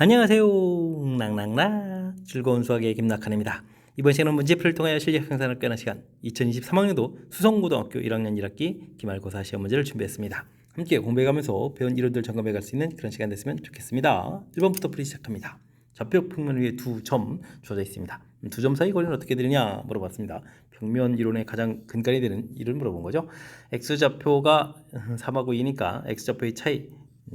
안녕하세요. 낭낭락 즐거운 수학의 김낙한입니다. 이번 시간은 문제풀이를 통하여 실력 향상을 꾀하는 시간 2023학년도 수성고등학교 1학년 1학기 기말고사 시험 문제를 준비했습니다. 함께 공부해가면서 배운 이론들 점검해 갈 수 있는 그런 시간 됐으면 좋겠습니다. 1번부터 풀이 시작합니다. 좌표 평면 위에 두 점 주어져 있습니다. 두 점 사이 거리는 어떻게 되느냐 물어봤습니다. 평면 이론의 가장 근간이 되는 일을 물어본 거죠. x좌표가 3하고 2니까 x좌표의 차이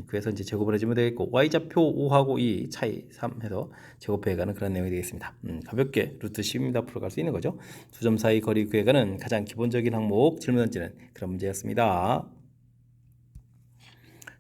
그래서 이제 제곱을 해주면 되겠고 y좌표 5하고 2 차이 3 해서 제곱해가는 그런 내용이 되겠습니다. 가볍게 루트 10입니다. 풀어갈 수 있는 거죠. 두 점 사이 거리 구해가는 가장 기본적인 항목 질문 던지는 그런 문제였습니다.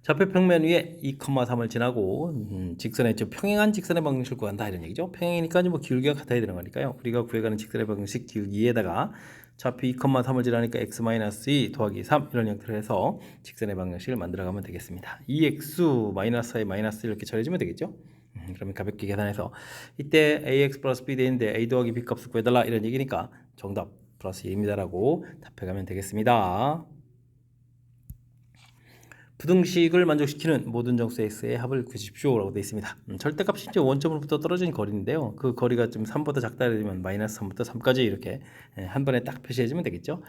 좌표 평면 위에 2,3을 지나고 직선의 평행한 직선의 방정식을 구한다 이런 얘기죠. 평행이니까 뭐 기울기가 같아야 되는 거니까요. 우리가 구해가는 직선의 방정식 기울기에다가 좌표 2,3을 지나니까 x-2 더하기 3 이런 형태로 해서 직선의 방정식을 만들어가면 되겠습니다. 2x 마이너스 1 이렇게 처리해주면 되겠죠. 그러면 가볍게 계산해서 이때 ax 플러스 b 되는데 a 더하기 b 값을 구해달라 이런 얘기니까 정답 플러스 1입니다라고 답해가면 되겠습니다. 부등식을 만족시키는 모든 정수 x의 합을 구십시오라고 되어 있습니다. 절대값이 이제 원점으로부터 떨어진 거리인데요. 그 거리가 좀 3보다 작다 되면 마이너스 3부터 3까지 이렇게 한 번에 딱 표시해주면 되겠죠.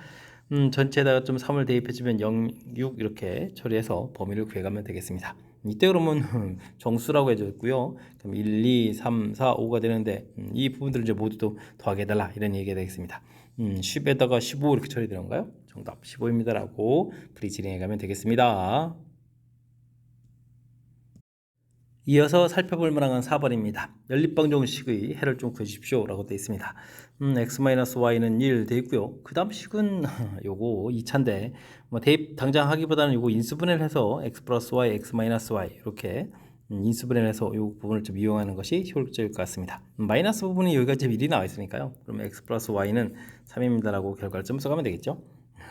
전체에다가 좀 3을 대입해주면 0, 6 이렇게 처리해서 범위를 구해가면 되겠습니다. 이때 그러면 정수라고 해줬고요. 그럼 1, 2, 3, 4, 5가 되는데 이 부분들을 이제 모두 더하게해달라 이런 얘기가 되겠습니다. 10에다가 15 이렇게 처리되는 건가요? 정답 15입니다라고 풀이 진행해가면 되겠습니다. 이어서 살펴볼 만한 4번입니다. 연립방정식의 해를 좀 구해주십시오 라고 되어 있습니다. x-y는 1 되어 있고요. 그 다음 식은 요거 2차인데 뭐 대입 당장 하기보다는 요거 인수분해를 해서 x 플러스 y, x-y 이렇게 인수분해를 해서 이 부분을 좀 이용하는 것이 효율적일 것 같습니다. 마이너스 부분이 여기가 지금 1이 나와 있으니까요. 그럼 x 플러스 y는 3입니다라고 결과를 좀 써가면 되겠죠.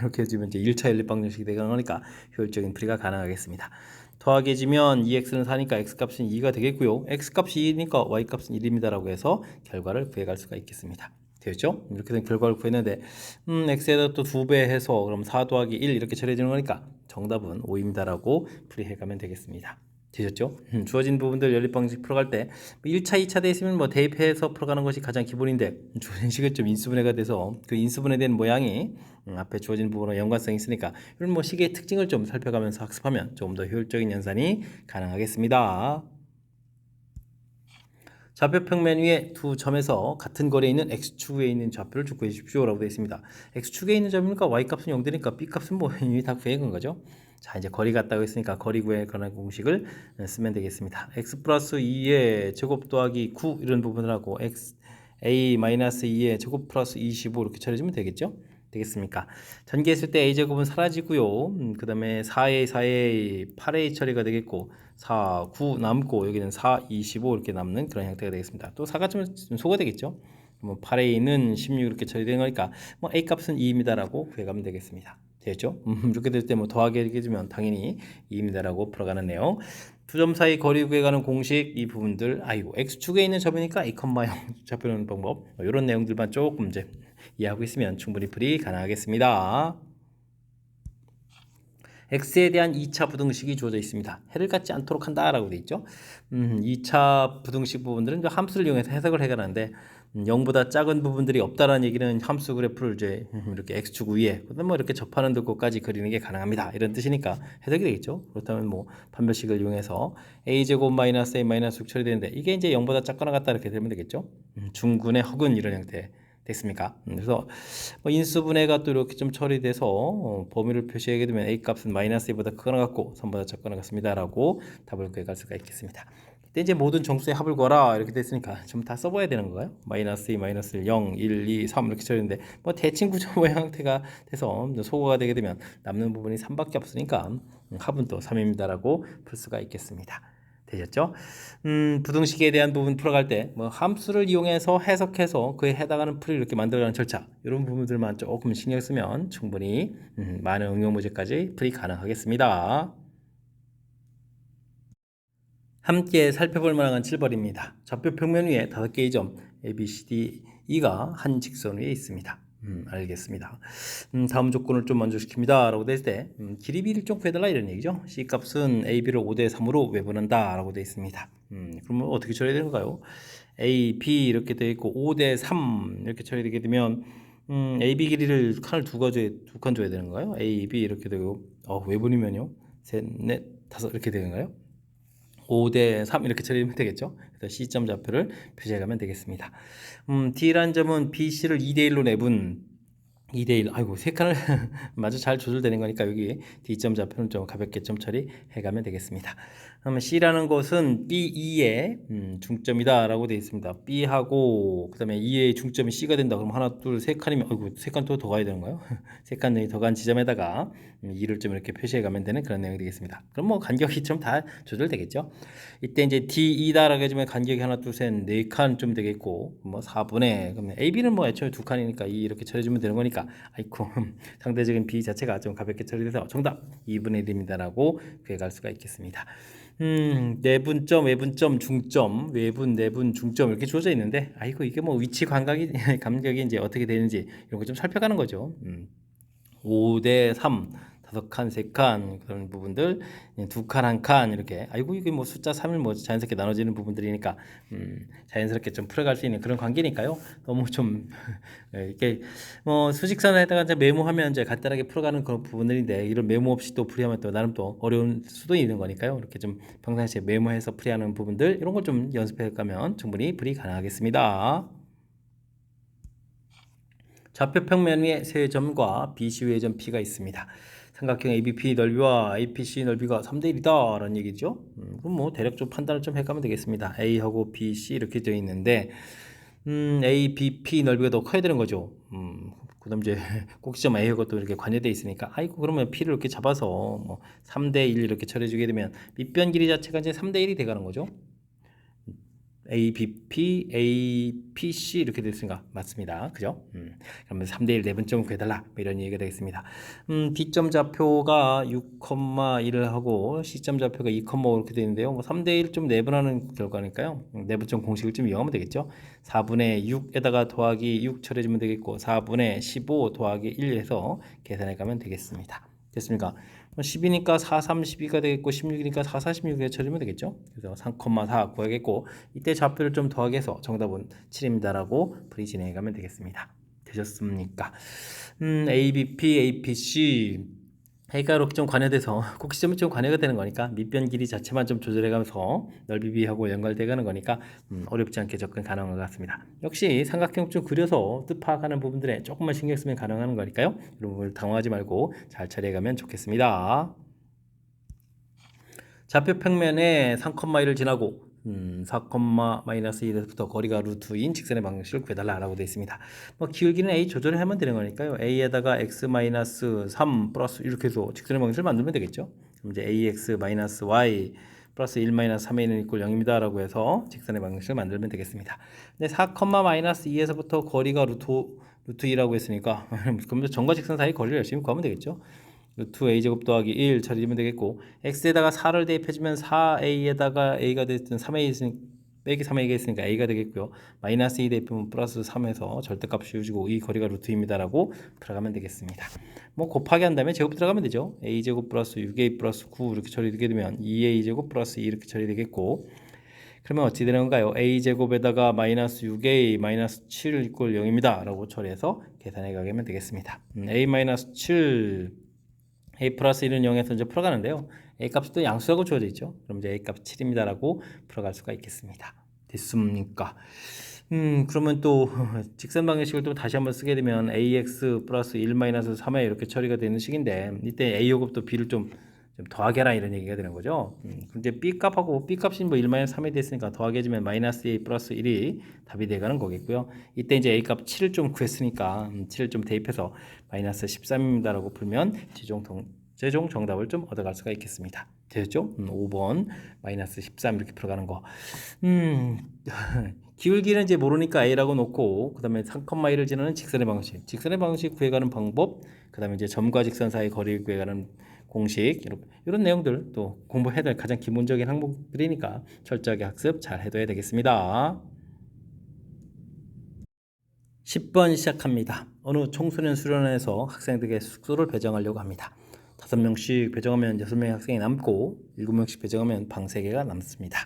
이렇게 해주면 이제 1차 연립방정식이 되는 거니까 효율적인 풀이가 가능하겠습니다. 더하기 해주면 2x는 4니까 x값은 2가 되겠고요. x값이 2니까 y값은 1입니다라고 해서 결과를 구해갈 수가 있겠습니다. 되었죠? 이렇게 된 결과를 구했는데 x에다 또 2배 해서 그럼 4 더하기 1 이렇게 처리해주는 거니까 정답은 5입니다라고 풀이해가면 되겠습니다. 되셨죠? 주어진 부분들 연립방식 풀어갈 때 1차, 2차 돼 있으면 뭐 대입해서 풀어가는 것이 가장 기본인데 주어진 식은 좀 인수분해가 돼서 그 인수분해된 모양이 앞에 주어진 부분과 연관성이 있으니까 이런 뭐 식의 특징을 좀 살펴가면서 학습하면 조금 더 효율적인 연산이 가능하겠습니다. 좌표 평면 위에 두 점에서 같은 거리에 있는 x축에 있는 좌표를 구해 주십시오 라고 되어 있습니다. x축에 있는 점이니까 y값은 0 되니까 b값은 뭐 이미 다 구해간 거죠. 자, 이제 거리 같다고 했으니까 거리 구에 관한 공식을 쓰면 되겠습니다. x 플러스 2의 제곱 더하기 9 이런 부분을 하고 a 마이너스 2의 제곱 플러스 25 이렇게 처리해주면 되겠죠. 되겠습니까? 전개했을 때 a제곱은 사라지고요. 그 다음에 4a, 4a, 8a 처리가 되겠고 4, 9 남고 여기는 4, 25 이렇게 남는 그런 형태가 되겠습니다. 또 4가 좀 소가 되겠죠. 뭐 8a는 16 이렇게 처리되는 거니까 뭐 a 값은 2입니다라고 구해가면 되겠습니다. 되겠죠? 이렇게 될 때 뭐 더하기 해주면 당연히 2입니다라고 풀어가는 내용. 두 점 사이 거리 구해가는 공식 이 부분들 아이고 x축에 있는 점이니까 a, 0 잡혀놓는 방법 이런 내용들만 조금 이제 이해하고 있으면 충분히 풀이 가능하겠습니다. x에 대한 2차 부등식이 주어져 있습니다. 해를 갖지 않도록 한다라고 되어 있죠. 2차 부등식 부분들은 함수를 이용해서 해석을 해가는데 0보다 작은 부분들이 없다라는 얘기는 함수 그래프를 이제 이렇게 x축 위에 그다음 뭐 이렇게 접하는 곳까지 그리는 게 가능합니다. 이런 뜻이니까 해석이 되겠죠. 그렇다면 뭐 판별식을 이용해서 a 제곱 마이너스 a 마이너스 6 처리되는데 이게 이제 0보다 작거나 같다 이렇게 되면 되겠죠. 중군의 허근 이런 형태. 됐습니까? 그래서 인수분해가 또 이렇게 좀 처리돼서 범위를 표시하게 되면 a 값은 마이너스 2보다 크거나 같고 3보다 작거나 같습니다 라고 답을 구해갈 수가 있겠습니다. 이때 이제 모든 정수의 합을 구하라 이렇게 됐으니까 좀 다 써봐야 되는 건가요? 마이너스 2, 마이너스 1, 0, 1, 2, 3 이렇게 처리했는데 뭐 대칭 구조 모양 형태가 돼서 소거가 되게 되면 남는 부분이 3밖에 없으니까 합은 또 3입니다라고 풀 수가 있겠습니다. 되셨죠? 부등식에 대한 부분 풀어갈 때 뭐 함수를 이용해서 해석해서 그에 해당하는 풀을 이렇게 만들어가는 절차 이런 부분들만 조금 신경 쓰면 충분히 많은 응용 문제까지 풀이 가능하겠습니다. 함께 살펴볼 만한 7번입니다. 좌표 평면 위에 5개의 점 A, B, C, D, E가 한 직선 위에 있습니다. 알겠습니다. 다음 조건을 좀 만족시킵니다 라고 돼 있을 때 길이 B를 좀 구해달라 이런 얘기죠. C 값은 AB를 5대 3으로 외분한다 라고 돼 있습니다. 그러면 어떻게 처리해야 되는가요? A, B 이렇게 돼 있고 5대 3 이렇게 처리되게 되면 AB 길이를 칸을 두 칸 줘야 되는 거예요. A, B 이렇게 되고 외분이면요. 셋, 넷, 다섯 이렇게 되는가요? 5대 3 이렇게 처리하면 되겠죠. 그래서 C점 좌표를 표시해 가면 되겠습니다. D라는 점은 BC를 2대 1로 내분 2대 1. 아이고, 세 칸을 마저 잘 조절되는 거니까 여기 D점 좌표는 좀 가볍게 점 처리해 가면 되겠습니다. 그러면 C라는 것은 B2의 중점이다 라고 되어 있습니다. B하고 그 다음에 2의 중점이 C가 된다. 그럼 하나, 둘, 세 칸이면 아이고, 세 칸 또 더 가야 되는 거예요? 세 칸이 더 간 지점에다가 2를 좀 이렇게 표시해 가면 되는 그런 내용이 되겠습니다. 그럼 뭐 간격이 좀 다 조절되겠죠. 이때 이제 D2다라고 해주면 간격이 하나, 둘, 셋, 네 칸 좀 되겠고 뭐 4분의 그러면 AB는 뭐 애초에 두 칸이니까 2 이렇게 처리해주면 되는 거니까 아이고 상대적인 B 자체가 좀 가볍게 처리돼서 정답 2분의 1입니다라고 구해갈 수가 있겠습니다. 내분점, 외분점, 중점, 외분, 내분, 중점 이렇게 주어져 있는데 아이고 이게 뭐 위치 감각이 이제 어떻게 되는지 이런 거 좀 살펴가는 거죠. 5대 3 다섯 칸, 세 칸 그런 부분들 두 칸, 한 칸 이렇게 아이고 이게 뭐 숫자 3을 뭐 자연스럽게 나눠지는 부분들이니까 자연스럽게 좀 풀어갈 수 있는 그런 관계니까요. 너무 좀 이렇게 뭐 수직선에다가 이제 메모하면 이제 간단하게 풀어가는 그런 부분들인데 이런 메모 없이 또 풀이하면 또 나름 또 어려운 수도 있는 거니까요. 이렇게 좀 평상시에 메모해서 풀이하는 부분들 이런 걸 좀 연습해 가면 충분히 풀이 가능하겠습니다. 좌표 평면 위에 세 점과 BC 위의 점 P가 있습니다. 삼각형 ABP 넓이와 APC 넓이가 3대 1이다 라는 얘기죠. 그럼 뭐 대략 좀 판단을 좀 해가면 되겠습니다. A하고 BC 이렇게 되어 있는데 ABP 넓이가 더 커야 되는 거죠. 그 다음 이제 꼭지점 A하고 또 이렇게 관여되어 있으니까 아이고 그러면 P를 이렇게 잡아서 뭐 3대 1 이렇게 처리해 주게 되면 밑변 길이 자체가 이제 3대 1이 돼가는 거죠. ABP, APC 이렇게 됐으니까 맞습니다. 그죠? 그러면 3대 1 내분점을 구해달라 뭐 이런 얘기가 되겠습니다. D점 좌표가 6,1을 하고 C점 좌표가 2,5 이렇게 되는데요. 뭐 3대 1 좀 내분하는 결과니까요. 내분점 공식을 좀 이용하면 되겠죠. 4분의 6에다가 더하기 6 처리해주면 되겠고 4분의 15 더하기 1 해서 계산해 가면 되겠습니다. 됐습니까? 10이니까 4, 3, 12가 되겠고 16이니까 4, 4, 16에 처리면 되겠죠. 그래서 3,4 구하겠고 이때 좌표를 좀 더하게 해서 정답은 7입니다라고 풀이 진행해 가면 되겠습니다. 되셨습니까? ABP, APC A가 이렇게 좀 관여돼서 꼭지점이 좀 관여가 되는 거니까 밑변 길이 자체만 좀 조절해가면서 넓이 B하고 연결돼가는 거니까 어렵지 않게 접근 가능한 것 같습니다. 역시 삼각형 좀 그려서 뜻 파악하는 부분들에 조금만 신경 쓰면 가능한 거니까요. 여러분 당황하지 말고 잘 처리해가면 좋겠습니다. 좌표 평면에 3,1을 지나고 4,-1에서부터 거리가 루트인 직선의 방식을 구해달라고 되어 있습니다. 뭐 기울기는 A 조절을 하면 되는 거니까요. A에다가 x-3 플러스 이렇게 해서 직선의 방식을 만들면 되겠죠. 그럼 이제 ax-y 플러스 1-3a는 이꼴 0입니다 라고 해서 직선의 방식을 만들면 되겠습니다. 근데 4,-2에서부터 거리가 루트 2라고 했으니까 그럼 전과 직선 사이 거리를 열심히 구하면 되겠죠. 루트 a제곱 더하기 1 처리하면 되겠고 x에다가 4를 대입해주면 4a에다가 a가 됐든 3a 있으니까 빼기 3a가 있으니까 a가 되겠고요. 마이너스 2 대입하면 플러스 3에서 절대값 씌워주고 이 거리가 루트입니다 라고 들어가면 되겠습니다. 뭐 곱하기 한 다음에 제곱 들어가면 되죠. a제곱 플러스 6a 플러스 9 이렇게 처리되게 되면 2a제곱 플러스 2 이렇게 처리되겠고 그러면 어찌 되는 건가요? a제곱에다가 마이너스 6a 마이너스 7 이꼴 0입니다 라고 처리해서 계산해 가면 되겠습니다. a 마이너스 7 a 플러스 1은 0에서 이제 풀어가는데요. a 값도 양수하고 주어져 있죠. 그럼 이제 a 값 7입니다라고 풀어갈 수가 있겠습니다. 됐습니까? 그러면 또 직선 방정식을 또 다시 한번 쓰게 되면 ax 플러스 1 마이너스 3에 이렇게 처리가 되는 식인데 이때 a 요곱도 b를 좀 더하게 하라 이런 얘기가 되는 거죠. 근데 b 값하고 b 값이 뭐 1 마이너스 3이 됐으니까 더하게 해주면 마이너스 a 플러스 1이 답이 되가는 거겠고요. 이때 이제 a 값 7을 좀 구했으니까 7을 좀 대입해서 마이너스 13입니다라고 풀면 최종 정답을 좀 얻어갈 수가 있겠습니다. 되셨죠? 5번 마이너스 13 이렇게 풀어가는 거. 기울기는 이제 모르니까 a라고 놓고 그 다음에 3,1을 지나는 직선의 방식 구해가는 방법 그 다음에 이제 점과 직선 사이 거리를 구해가는 공식 이런 내용들 또 공부해야 될 가장 기본적인 항목들이니까 철저하게 학습 잘 해둬야 되겠습니다. 10번 시작합니다. 어느 청소년 수련회에서 학생들에게 숙소를 배정하려고 합니다. 5명씩 배정하면 6명의 학생이 남고 7명씩 배정하면 방 3개가 남습니다.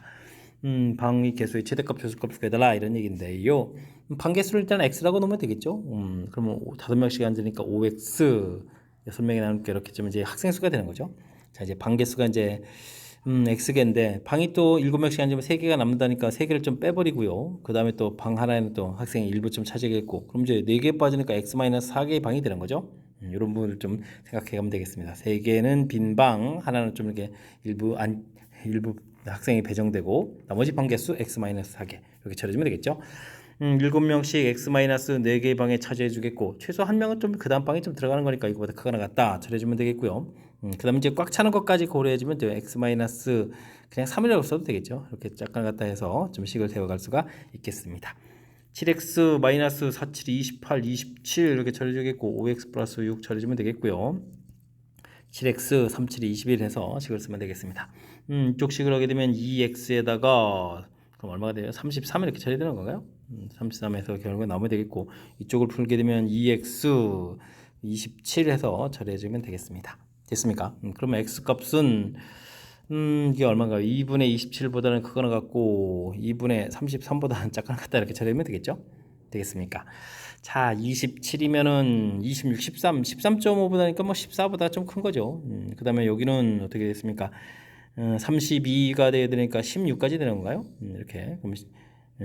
방의 개수의 최대값, 최소값을 구해달라 이런 얘기인데요. 방 개수를 일단 x라고 놓으면 되겠죠. 그러면 5명씩 앉으니까 5x, 6명이 남게 이렇게 좀 이제 학생 수가 되는 거죠. 자, 이제 방 개수가 이제 x개인데 방이 또 7명씩 앉으면 3개가 남는다니까 3개를 좀 빼버리고요. 그 다음에 또 방 하나에는 또 학생이 일부 좀 차지겠고 그럼 이제 4개 빠지니까 x-4개의 방이 되는 거죠. 이런 부분을 좀 생각해 가면 되겠습니다. 3개는 빈 방, 하나는 좀 이렇게 일부 학생이 배정되고 나머지 방 개수 x-4개 이렇게 처리해주면 되겠죠. 7명씩 x-4개의 방에 차지해 주겠고 최소 1명은 좀 그 다음 방에 좀 들어가는 거니까 이거보다 크거나 같다 처리해주면 되겠고요. 그 다음에 이제 꽉 차는 것까지 고려해주면 돼요. x- 그냥 3이라고 써도 되겠죠. 이렇게 짝간 같다 해서 좀 식을 세워갈 수가 있겠습니다. 7x 마이너스 4, 7, 28, 27 이렇게 처리해주겠고 5x 플러스 6 처리해주면 되겠고요. 7x 3, 7, 21 해서 식을 쓰면 되겠습니다. 이쪽 식을 하게 되면 2x에다가 그럼 얼마가 돼요? 33 이렇게 처리되는 건가요? 33에서 결국에 나오면 되겠고 이쪽을 풀게 되면 2x 27 해서 처리해주면 되겠습니다. 됐습니까? 그러면 x값은 이게 얼마인가요? 2분의 27보다는 크거나 같고 2분의 33보다는 작거나 같다 이렇게 처리하면 되겠죠? 되겠습니까? 자, 27이면은 26, 13, 13.5보다니까 뭐 14보다 좀 큰 거죠. 그 다음에 여기는 어떻게 됐습니까? 32가 돼야 되니까 16까지 되는 건가요? 이렇게. 그럼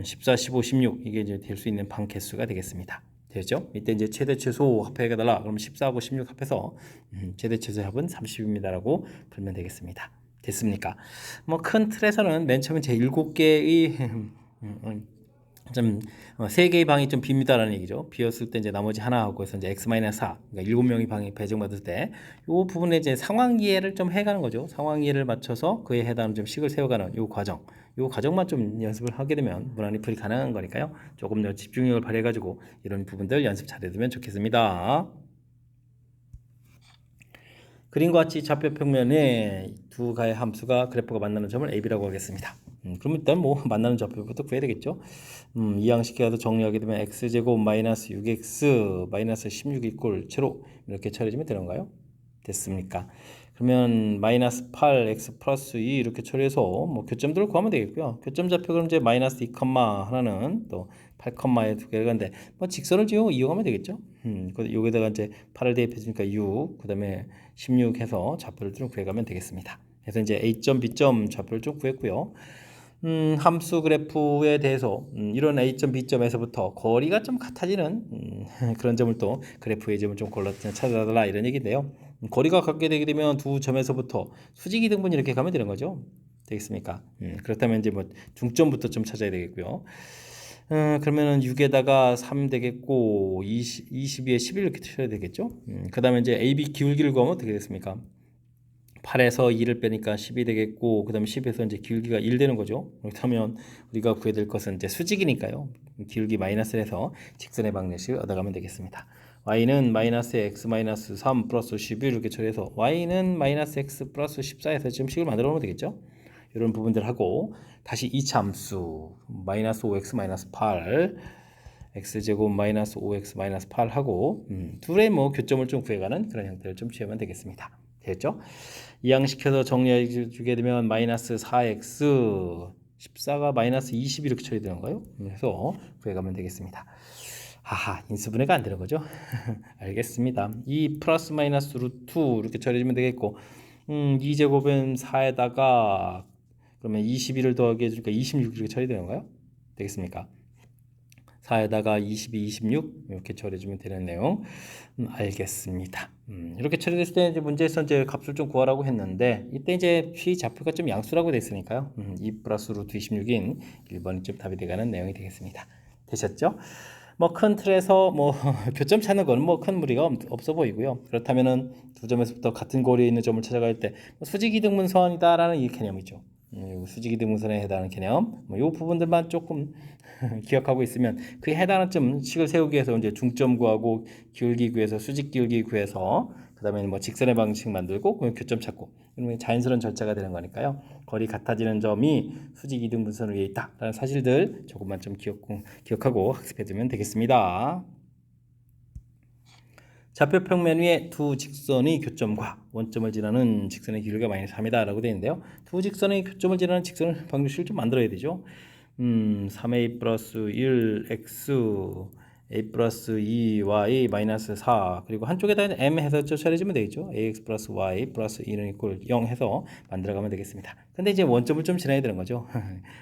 14, 15, 16 이게 이제 될 수 있는 방 개수가 되겠습니다. 되죠? 이때 이제 최대 최소 합해달라. 그럼 14하고 16 합해서 최대 최소 합은 30입니다라고 풀면 되겠습니다. 됐습니까? 뭐 큰 틀에서는 맨 처음에 제 7개의 좀 3개의 방이 좀 빕니다라는 얘기죠. 비었을 때 이제 나머지 하나하고 해서 이제 x-4 그러니까 7명이 방이 배정받을 때 이 부분에 이제 상황 이해를 좀 해가는 거죠. 상황 이해를 맞춰서 그에 해당하는 좀 식을 세워가는 이 과정. 이 과정만 좀 연습을 하게 되면 무난히 풀이 가능한 거니까요. 조금 더 집중력을 발휘해 가지고 이런 부분들 연습 잘해두면 좋겠습니다. 그림과 같이 좌표 평면에 두 가의 함수가 그래프가 만나는 점을 AB라고 하겠습니다. 그럼 일단 뭐 만나는 좌표부터 구해야 되겠죠. 이항식해서 정리하게 되면 x제곱 마이너스 6x 마이너스 16 이꼴 제로 이렇게 처리해주면 되는가요? 됐습니까? 그러면 마이너스 8 x 플러스 2 이렇게 처리해서 뭐 교점들을 구하면 되겠고요. 교점 좌표 그럼 이제 마이너스 2, 하나는 또 8에 두 개가 있는데 뭐 직선을 이용하면 되겠죠. 여기다가 이제 8을 대입해 주니까 6, 그다음에 16 해서 좌표를 좀 구해가면 되겠습니다. 그래서 이제 A점, B점 좌표를 좀 구했고요. 함수 그래프에 대해서 이런 A점, B점에서부터 거리가 좀 같아지는 그런 점을 또 그래프의 점을 좀 골라 찾아달라 이런 얘기인데요. 거리가 같게 되게 되면 두 점에서부터 수직이 등분 이렇게 가면 되는 거죠. 되겠습니까? 그렇다면 이제 뭐 중점부터 좀 찾아야 되겠고요. 그러면은 6에다가 3 되겠고 22에 11 이렇게 쳐야 되겠죠. 그 다음에 이제 AB 기울기를 구하면 어떻게 됐습니까? 8에서 2를 빼니까 10이 되겠고 그 다음에 10에서 이제 기울기가 1 되는 거죠. 그렇다면 우리가 구해야 될 것은 이제 수직이니까요. 기울기 마이너스를 해서 직선의 방정식을 얻어가면 되겠습니다. y는 마이너스 x 마이너스 3 플러스 11 이렇게 처리해서 y는 마이너스 x 플러스 14에서 지금 식을 만들어 놓으면 되겠죠. 이런 부분들 하고 다시 2차 함수 마이너스 5x 마이너스 8 x제곱 마이너스 5x 마이너스 8 하고 둘의 뭐 교점을 좀 구해가는 그런 형태를 좀 취하면 되겠습니다. 됐죠? 이항시켜서 정리해 주게 되면 마이너스 4x 14가 마이너스 20 이렇게 처리되는가요? 그래서 구해가면 되겠습니다. 하하, 인수분해가 안 되는 거죠? 알겠습니다. 2 플러스 마이너스 루트 2 이렇게 처리해주면 되겠고 2제곱은 4에다가 그러면 21을 더하게 해주니까 26 이렇게 처리되는 건가요? 되겠습니까? 4에다가 22, 26 이렇게 처리해주면 되는 내용 알겠습니다. 이렇게 처리됐을 때 이제 문제에서 이제 값을 좀 구하라고 했는데 이때 이제 phi 좌표가 좀 양수라고 돼 있으니까요. 2 플러스 루트 26인 1번이 좀 답이 돼가는 내용이 되겠습니다. 되셨죠? 뭐 큰 틀에서 뭐 교점 찾는 건 뭐 큰 무리가 없어 보이고요. 그렇다면은 두 점에서부터 같은 거리에 있는 점을 찾아갈 때 수직이등분선이다라는 이 개념이죠. 수직이등분선에 해당하는 개념, 뭐 이 부분들만 조금 기억하고 있으면 그에 해당하는 점 식을 세우기 위해서 이제 중점 구하고 기울기 구해서 수직 기울기 구해서 그 그 다음에 뭐 직선의 방식 만들고 그럼 교점 찾고 그러면 자연스러운 절차가 되는 거니까요. 거리 같아지는 점이 수직 이등 분선 위에 있다라는 사실들 조금만 좀 기억하고 학습해두면 되겠습니다. 좌표 평면 위에 두 직선의 교점과 원점을 지나는 직선의 길이가 마이너스 3이다 라고 되어 있는데요. 두 직선의 교점을 지나는 직선을 방정식을 좀 만들어야 되죠. 3a 플러스 1x a 플러스 2y 마이너스 4 그리고 한쪽에다 m 해서 처리해주면 되겠죠. ax 플러스 y 플러스 2는 이꼴 0 해서 만들어가면 되겠습니다. 근데 이제 원점을 좀 지나야 되는 거죠.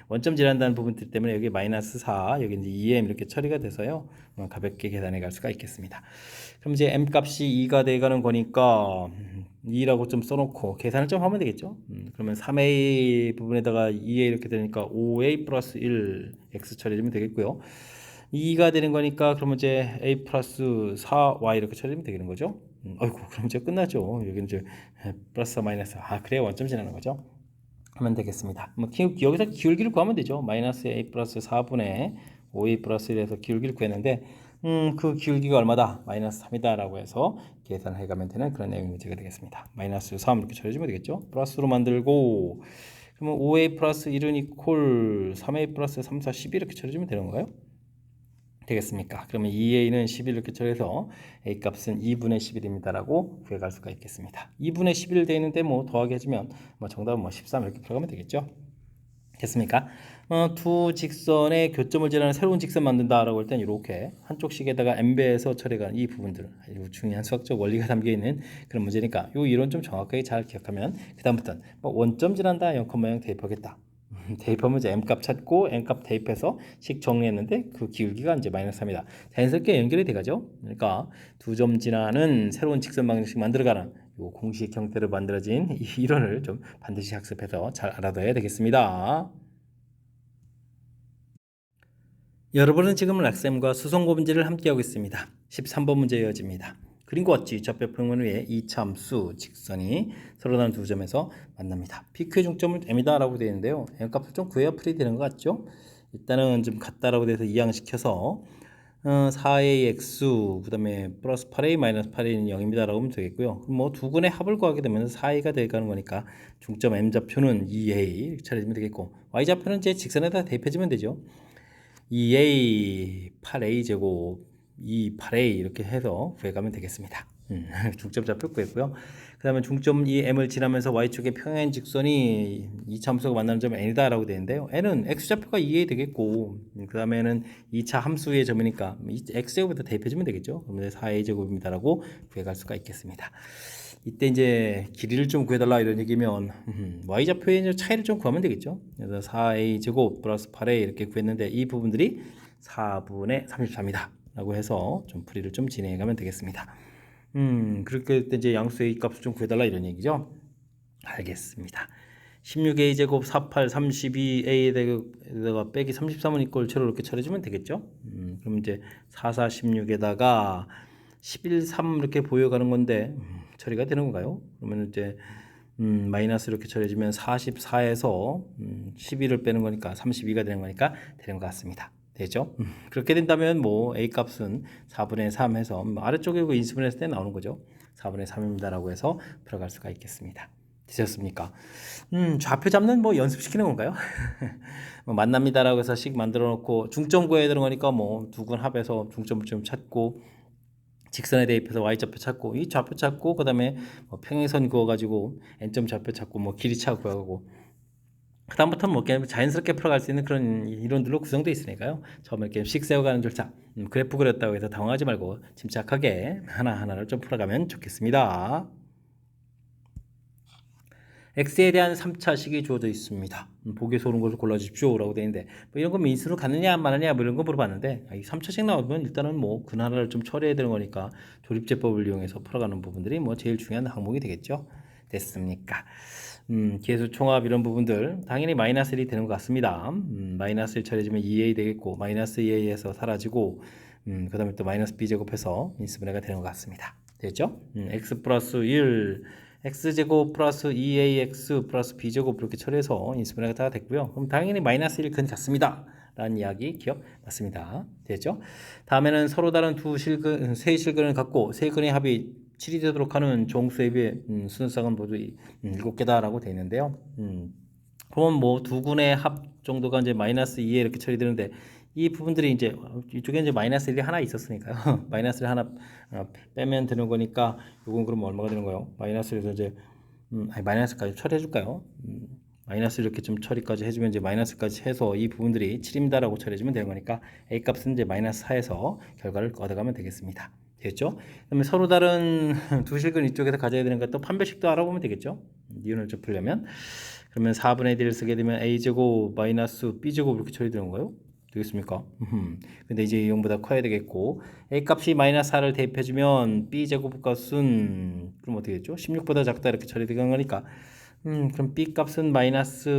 원점 지난다는 부분들 때문에 여기 마이너스 4 여기 이제 2m 이렇게 처리가 돼서요. 가볍게 계산해 갈 수가 있겠습니다. 그럼 이제 m 값이 2가 돼가는 거니까 2라고 좀 써놓고 계산을 좀 하면 되겠죠. 그러면 3a 부분에다가 2a 이렇게 되니까 5a 플러스 1 x 처리해주면 되겠고요. 2가 되는 거니까 그러면 이제 a 플러스 4y 이렇게 처리하면 되는 거죠. 아이고 그럼 이제 끝나죠. 여기는 이제 플러스 마이너스 그래야 원점 지나는 거죠. 하면 되겠습니다. 뭐 여기서 기울기를 구하면 되죠. 마이너스 a 플러스 4분의 5a 플러스 1에서 기울기를 구했는데 그 기울기가 얼마다? 마이너스 3이다 라고 해서 계산을 해가면 되는 그런 내용 문제가 되겠습니다. 마이너스 3 이렇게 처리해주면 되겠죠. 플러스로 만들고 그러면 5a 플러스 1은 이퀄 3a 플러스 3, 4, 12 이렇게 처리해주면 되는 건가요? 되겠습니까? 그러면 2a는 11 이렇게 처리해서 a 값은 2분의 11입니다 라고 구해갈 수가 있겠습니다. 2분의 11 되어 있는데 뭐 더하기 해주면 뭐 정답은 뭐 13 이렇게 풀어가면 되겠죠. 됐습니까? 두 직선의 교점을 지나는 새로운 직선 만든다라고 할 땐 이렇게 한쪽씩에다가 n배에서 처리하는 이 부분들 아주 중요한 수학적 원리가 담겨 있는 그런 문제니까 이 이론 좀 정확하게 잘 기억하면 그 다음부터는 뭐 원점 지난다 0,0 대입하겠다. 대입하면 이제 m값 찾고 n값 대입해서 식 정리했는데 그 기울기가 이제 마이너스 3이다. 자연스럽게 연결이 돼가죠. 그러니까 두 점 지나는 새로운 직선 방정식 만들어가는 요 공식 형태로 만들어진 이 이론을 좀 반드시 학습해서 잘 알아둬야 되겠습니다. 여러분은 지금 락쌤과 수성고 문제를 함께하고 있습니다. 13번 문제 이어집니다. 그림과 같이 좌표 평면 위에 이차 함수 직선이 서로 다른 두 점에서 만납니다. PQ의 중점을 m이다 라고 되어 있는데요. m값을 좀 구해야 풀이 되는 것 같죠? 일단은 좀 같다라고 돼서 이항시켜서 4ax 그 다음에 플러스 8a 마이너스 8a는 0입니다 라고 하면 되겠고요. 그럼 뭐 두 근의 합을 구하게 되면 4a가 되가는 거니까 중점 m좌표는 2a 이렇게 차려주면 되겠고 y좌표는 제 직선에다 대입해주면 되죠. 2a 8a 제곱 2 8a 이렇게 해서 구해가면 되겠습니다. 중점 좌표 구했고요. 그 다음에 중점 이 m을 지나면서 y축의 평행 직선이 이차 함수가 만나는 점은 n이다 라고 되는데요. n은 x좌표가 2a 되겠고 그 다음에는 2차 함수의 점이니까 x제곱에다 대입해주면 되겠죠. 그러면 4a 제곱입니다 라고 구해갈 수가 있겠습니다. 이때 이제 길이를 좀 구해달라 이런 얘기면 y좌표의 차이를 좀 구하면 되겠죠. 그래서 4a 제곱 플러스 8a 이렇게 구했는데 이 부분들이 4분의 33이다 라고 해서 좀 풀이를 좀 진행해가면 되겠습니다. 그렇게 때 이제 양수 a 값을 좀 구해달라 이런 얘기죠. 알겠습니다. 16a 제곱 48 32a에다가 빼기 33은 이꼴 제로 이렇게 처리해주면 되겠죠. 그럼 이제 44 16에다가 11 3 이렇게 보여가는 건데 처리가 되는 건가요? 그러면 이제 마이너스 이렇게 처리해주면 44에서 11을 빼는 거니까 32가 되는 거니까 되는 것 같습니다. 되죠? 그렇게 된다면 뭐 a 값은 4분의 3 해서 아래쪽에 인수분해했을 때 나오는 거죠. 4분의 3입니다 라고 해서 풀어갈 수가 있겠습니다. 되셨습니까? 좌표 잡는 뭐 연습시키는 건가요? 뭐 만납니다 라고 해서 식 만들어 놓고 중점 구해야 되는 거니까 뭐 두 근 합해서 중점을 좀 찾고 직선에 대입해서 y좌표 찾고 이 좌표 찾고 그 다음에 뭐 평행선 그어가지고 n점 좌표 찾고 뭐 길이 차 구하고 그 다음부터는 뭐 그냥 자연스럽게 풀어갈 수 있는 그런 이론들로 구성되어 있으니까요. 처음에 이렇게 식 세워가는 절차 그래프 그렸다고 해서 당황하지 말고 침착하게 하나하나를 좀 풀어가면 좋겠습니다. x에 대한 3차식이 주어져 있습니다. 보기에서 오는 것을 골라주십시오 라고 되어 있는데 뭐 이런 거 민수로 가느냐 마느냐 뭐 이런 거 물어봤는데 이 3차식 나오면 일단은 뭐 그 하나를 좀 처리해야 되는 거니까 조립제법을 이용해서 풀어가는 부분들이 뭐 제일 중요한 항목이 되겠죠. 됐습니까? 계수 총합 이런 부분들 당연히 마이너스 1이 되는 것 같습니다. 마이너스 1 처리해주면 2a 되겠고 마이너스 2a에서 사라지고 그 다음에 또 마이너스 b 제곱해서 인수분해가 되는 것 같습니다. 됐죠? x 플러스 1 x제곱 플러스 2ax 플러스 b제곱 이렇게 처리해서 인수분해가 다 됐고요. 그럼 당연히 마이너스 1근 같습니다. 라는 이야기 기억 맞습니다. 됐죠? 다음에는 서로 다른 세 실근을 갖고 세 근의 합이 7이 되도록 하는 정수에 비해 순서상은 모두 7개다라고 되어 있는데요. 그럼 뭐 두 군의 합 정도가 이제 마이너스 2에 이렇게 처리되는데 이 부분들이 이제 이쪽에 이제 마이너스 1이 하나 있었으니까요. 마이너스를 하나 빼면 되는 거니까 요건 그럼 얼마가 되는 거예요? 마이너스에서 이제 아니 마이너스까지 처리해 줄까요? 마이너스 이렇게 좀 처리까지 해주면 이제 마이너스까지 해서 이 부분들이 7입니다라고 처리해주면 되는 거니까 A 값은 이제 마이너스 4에서 결과를 얻어가면 되겠습니다. 됐죠? 그러면 서로 다른 두 실근 이쪽에서 가져야 되는 것도 판별식도 알아보면 되겠죠? 니은을 좀 풀려면 그러면 4분의 1을 쓰게 되면 A제곱 마이너스 B제곱 이렇게 처리되는 거예요? 되겠습니까? 근데 이제 0보다 커야 되겠고 A 값이 마이너스 4를 대입해주면 B제곱 값은 그럼 어떻게 됐죠? 16보다 작다 이렇게 처리되는 거니까 그럼 B 값은 마이너스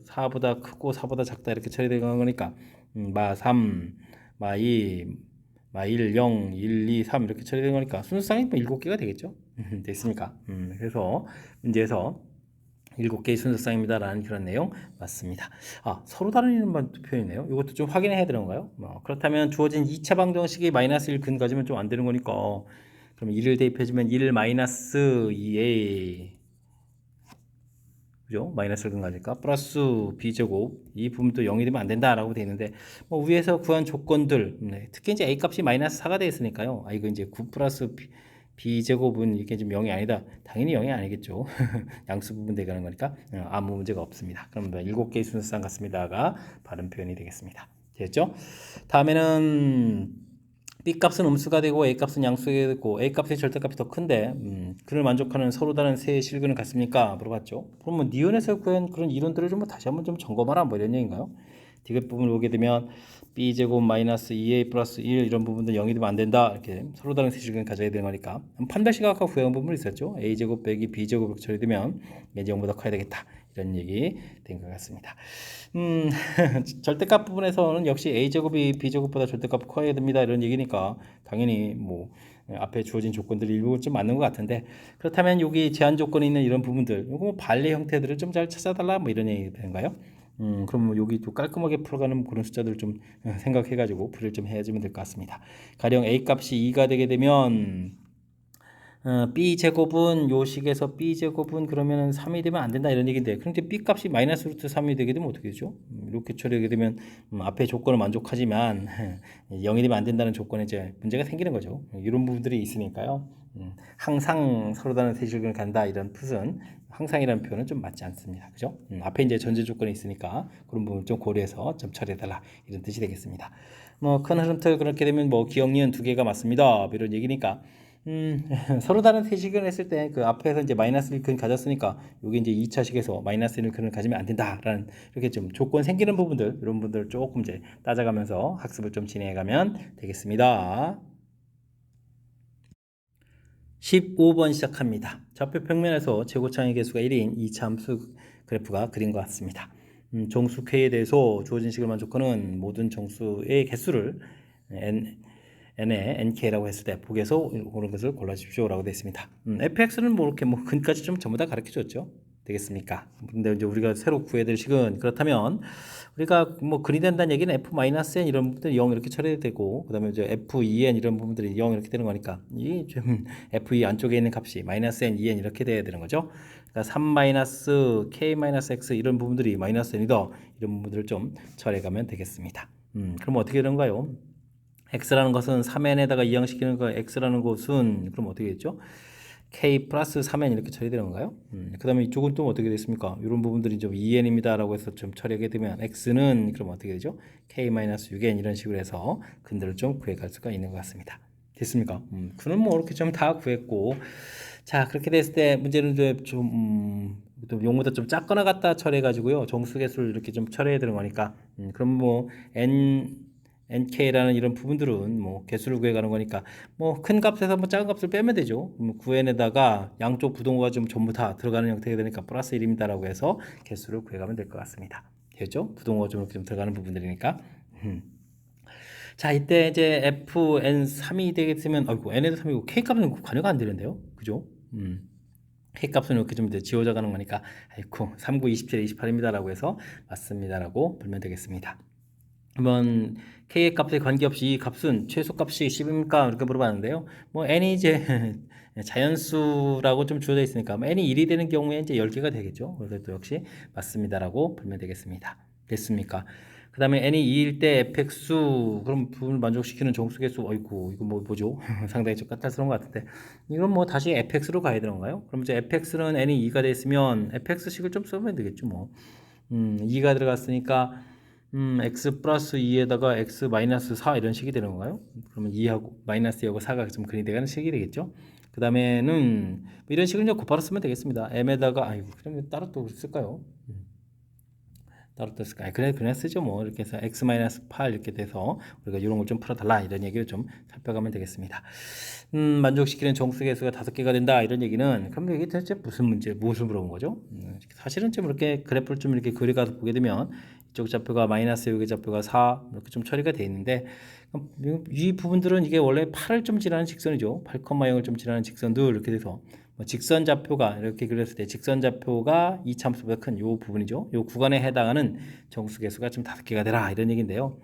4보다 크고 4보다 작다 이렇게 처리되는 거니까 마 3, 마 2, 마 1, 0, 1, 2, 3 이렇게 처리되는 거니까 순수상이 뭐 7개가 되겠죠? 됐습니까? 그래서 문제에서 7개의 순서쌍입니다 라는 그런 내용 맞습니다. 서로 다른 이름만 표현이네요. 이것도 좀 확인해야 되는 건가요? 그렇다면 주어진 2차 방정식이 마이너스 1 근 가지면 좀 안 되는 거니까 그럼 1을 대입해주면 1 마이너스 2a 그죠? 마이너스를 근 가니까 플러스 b제곱 이 부분도 0이 되면 안 된다라고 되어 있는데 뭐 위에서 구한 조건들 특히 이제 a 값이 마이너스 4가 되어 있으니까요. 이거 이제 9 플러스 b제곱은 이게 좀 0이 아니다. 당연히 0이 아니겠죠. 양수 부분 대가는 거니까 아무 문제가 없습니다. 그럼 7개의 순서상 같습니다가 바른 표현이 되겠습니다. 됐죠? 다음에는 B값은 음수가 되고 A값은 양수가 되고 A값의 절대값이 더 큰데 그를 만족하는 서로 다른 세 실근은 같습니까? 물어봤죠. 그러면 니은에서 구한 그런 이론들을 좀 다시 한번 좀 점검하라 뭐 이런 얘기인가요? 디귿 부분을 보게 되면 B제곱 마이너스 2A 플러스 1 이런 부분들 0이 되면 안 된다 이렇게 서로 다른 세 실근을 가져야 되는 거니까 판별식 아까 구해온 부분이 있었죠. A제곱 빼기 B제곱 이렇게 처리되면 이제 0보다 커야 되겠다 이런 얘기 된 것 같습니다. 절대값 부분에서는 역시 A제곱이 B제곱보다 절대값 커야 됩니다 이런 얘기니까 당연히 뭐 앞에 주어진 조건들이 일부 좀 맞는 것 같은데 그렇다면 여기 제한 조건이 있는 이런 부분들 이거 뭐 반례 형태들을 좀 잘 찾아달라 뭐 이런 얘기 되는가요? 그럼 뭐 여기 또 깔끔하게 풀어가는 그런 숫자들을 좀 생각해가지고 풀이를 좀 해주면 될 것 같습니다. 가령 A 값이 2가 되게 되면 B제곱은 요 식에서 B제곱은 그러면 3이 되면 안 된다 이런 얘기인데 그런데 B값이 마이너스 루트 3이 되게 되면 어떻게 되죠? 이렇게 처리하게 되면 앞에 조건을 만족하지만 0이 되면 안 된다는 조건에 이제 문제가 생기는 거죠. 이런 부분들이 있으니까요. 항상 서로 다른 세실근을 간다 이런 뜻은 항상이라는 표현은 좀 맞지 않습니다. 그죠? 앞에 이제 전제 조건이 있으니까 그런 부분 좀 고려해서 좀 처리해달라 이런 뜻이 되겠습니다. 뭐 큰 흐름틀 그렇게 되면 뭐 기억 니은 2개가 맞습니다. 이런 얘기니까 서로 다른 세식을 했을 때 그 앞에서 이제 마이너스 1근 가졌으니까 여기 이제 2차식에서 마이너스 1근을 가지면 안 된다라는 이렇게 좀 조건 생기는 부분들 이런 부분들 조금 이제 따져가면서 학습을 좀 진행해가면 되겠습니다. 15번 시작합니다. 좌표 평면에서 최고차의 개수가 1인 2차 함수 그래프가 그린 것 같습니다. 정수 K에 대해서 주어진 식을 만족하는 모든 정수의 개수를 n에 nk라고 했을 때 복에서 그런 것을 골라주십시오라고 되어 있습니다. fx는 뭐 이렇게 뭐 근까지 좀 전부 다 가르쳐 줬죠. 되겠습니까? 근데 이제 우리가 새로 구해야 될 식은 그렇다면 우리가 뭐 근이 된다는 얘기는 f-n 이런 부분들이 0 이렇게 처리되고 그다음에 이제 f2n 이런 부분들이 0 이렇게 되는 거니까 이 좀 f2 안쪽에 있는 값이 -n, 2n 이렇게 돼야 되는 거죠. 그러니까 3-k-x 이런 부분들이 -n이다 이런 부분들을 좀 처리해 가면 되겠습니다. 그럼 어떻게 되는가요? x라는 것은 3n에다가 이항시키는 거 x라는 것은 그럼 어떻게 됐죠? k 플러스 3n 이렇게 처리되는 건가요? 그 다음에 이쪽은 또 어떻게 됐습니까? 이런 부분들이 좀 2n입니다 라고 해서 좀 처리하게 되면 x는 그럼 어떻게 되죠? k 마이너스 6n 이런 식으로 해서 근들을 좀 구해갈 수가 있는 것 같습니다. 됐습니까? 그는 뭐 이렇게 좀 다 구했고 자 그렇게 됐을 때 문제는 좀 용보다 좀 작거나 같다 처리해 가지고요 정수 개수를 이렇게 좀 처리해야 되는 거니까 그럼 뭐 nk라는 이런 부분들은 뭐 개수를 구해가는 거니까 뭐 큰 값에서 뭐 작은 값을 빼면 되죠. 9n에다가 양쪽 부동호가 좀 전부 다 들어가는 형태가 되니까 플러스 1입니다라고 해서 개수를 구해가면 될 것 같습니다. 됐죠? 부동호가 좀 이렇게 좀 들어가는 부분들이니까. 자 이때 이제 fn3이 되겠으면 아이고 n에도 3이고 k값은 관여가 안 되는데요. 그죠? k값은 이렇게 좀 이제 지워져 가는 거니까 아이고 3, 9, 27, 28입니다라고 해서 맞습니다라고 불면 되겠습니다. 한번 k의 값에 관계없이 이 값은 최소값이 10입니까? 이렇게 물어봤는데요. 뭐 n이 이제 자연수라고 좀 주어져 있으니까 n이 1이 되는 경우에 이제 10개가 되겠죠. 그래서 또 역시 맞습니다라고 보면 되겠습니다. 됐습니까? 그 다음에 n이 2일 때 fx수 그럼 부분을 만족시키는 정수계수 어이구 이거 뭐죠? 상당히 좀 까탈스러운 것 같은데 이건 뭐 다시 fx로 가야 되는 건가요? 그럼 이제 fx는 n이 2가 됐으면 fx식을 좀 써보면 되겠죠 뭐 2가 들어갔으니까 x 플러스 2에다가 x 마이너스 4 이런 식이 되는 건가요? 그러면 2하고 마이너스 2하고 4가 좀 근이 되는 식이 되겠죠? 그 다음에는 뭐 이런 식을 이제 곱하러 쓰면 되겠습니다. m에다가 아이고 그럼 따로 또 쓸까요? 따로 또 쓸까요? 그냥 쓰죠 뭐 이렇게 해서 x 마이너스 8 이렇게 돼서 우리가 이런 걸 좀 풀어달라 이런 얘기를 좀 살펴가면 되겠습니다. 만족시키는 정수계수가 5개가 된다 이런 얘기는 그럼 이게 대체 무슨 문제 무엇을 물어본 거죠? 사실은 좀 이렇게 그래프를 좀 이렇게 그려가서 보게 되면 이쪽 좌표가 마이너스 여기 좌표가 4 이렇게 좀 처리가 돼 있는데 이 부분들은 이게 원래 8을 좀 지나는 직선이죠. 8,0을 좀 지나는 직선들 이렇게 돼서 뭐 직선 좌표가 이렇게 그렸을 때 직선 좌표가 이 참수보다 큰 요 부분이죠. 요 구간에 해당하는 정수계수가 좀 5개가 되라 이런 얘기인데요.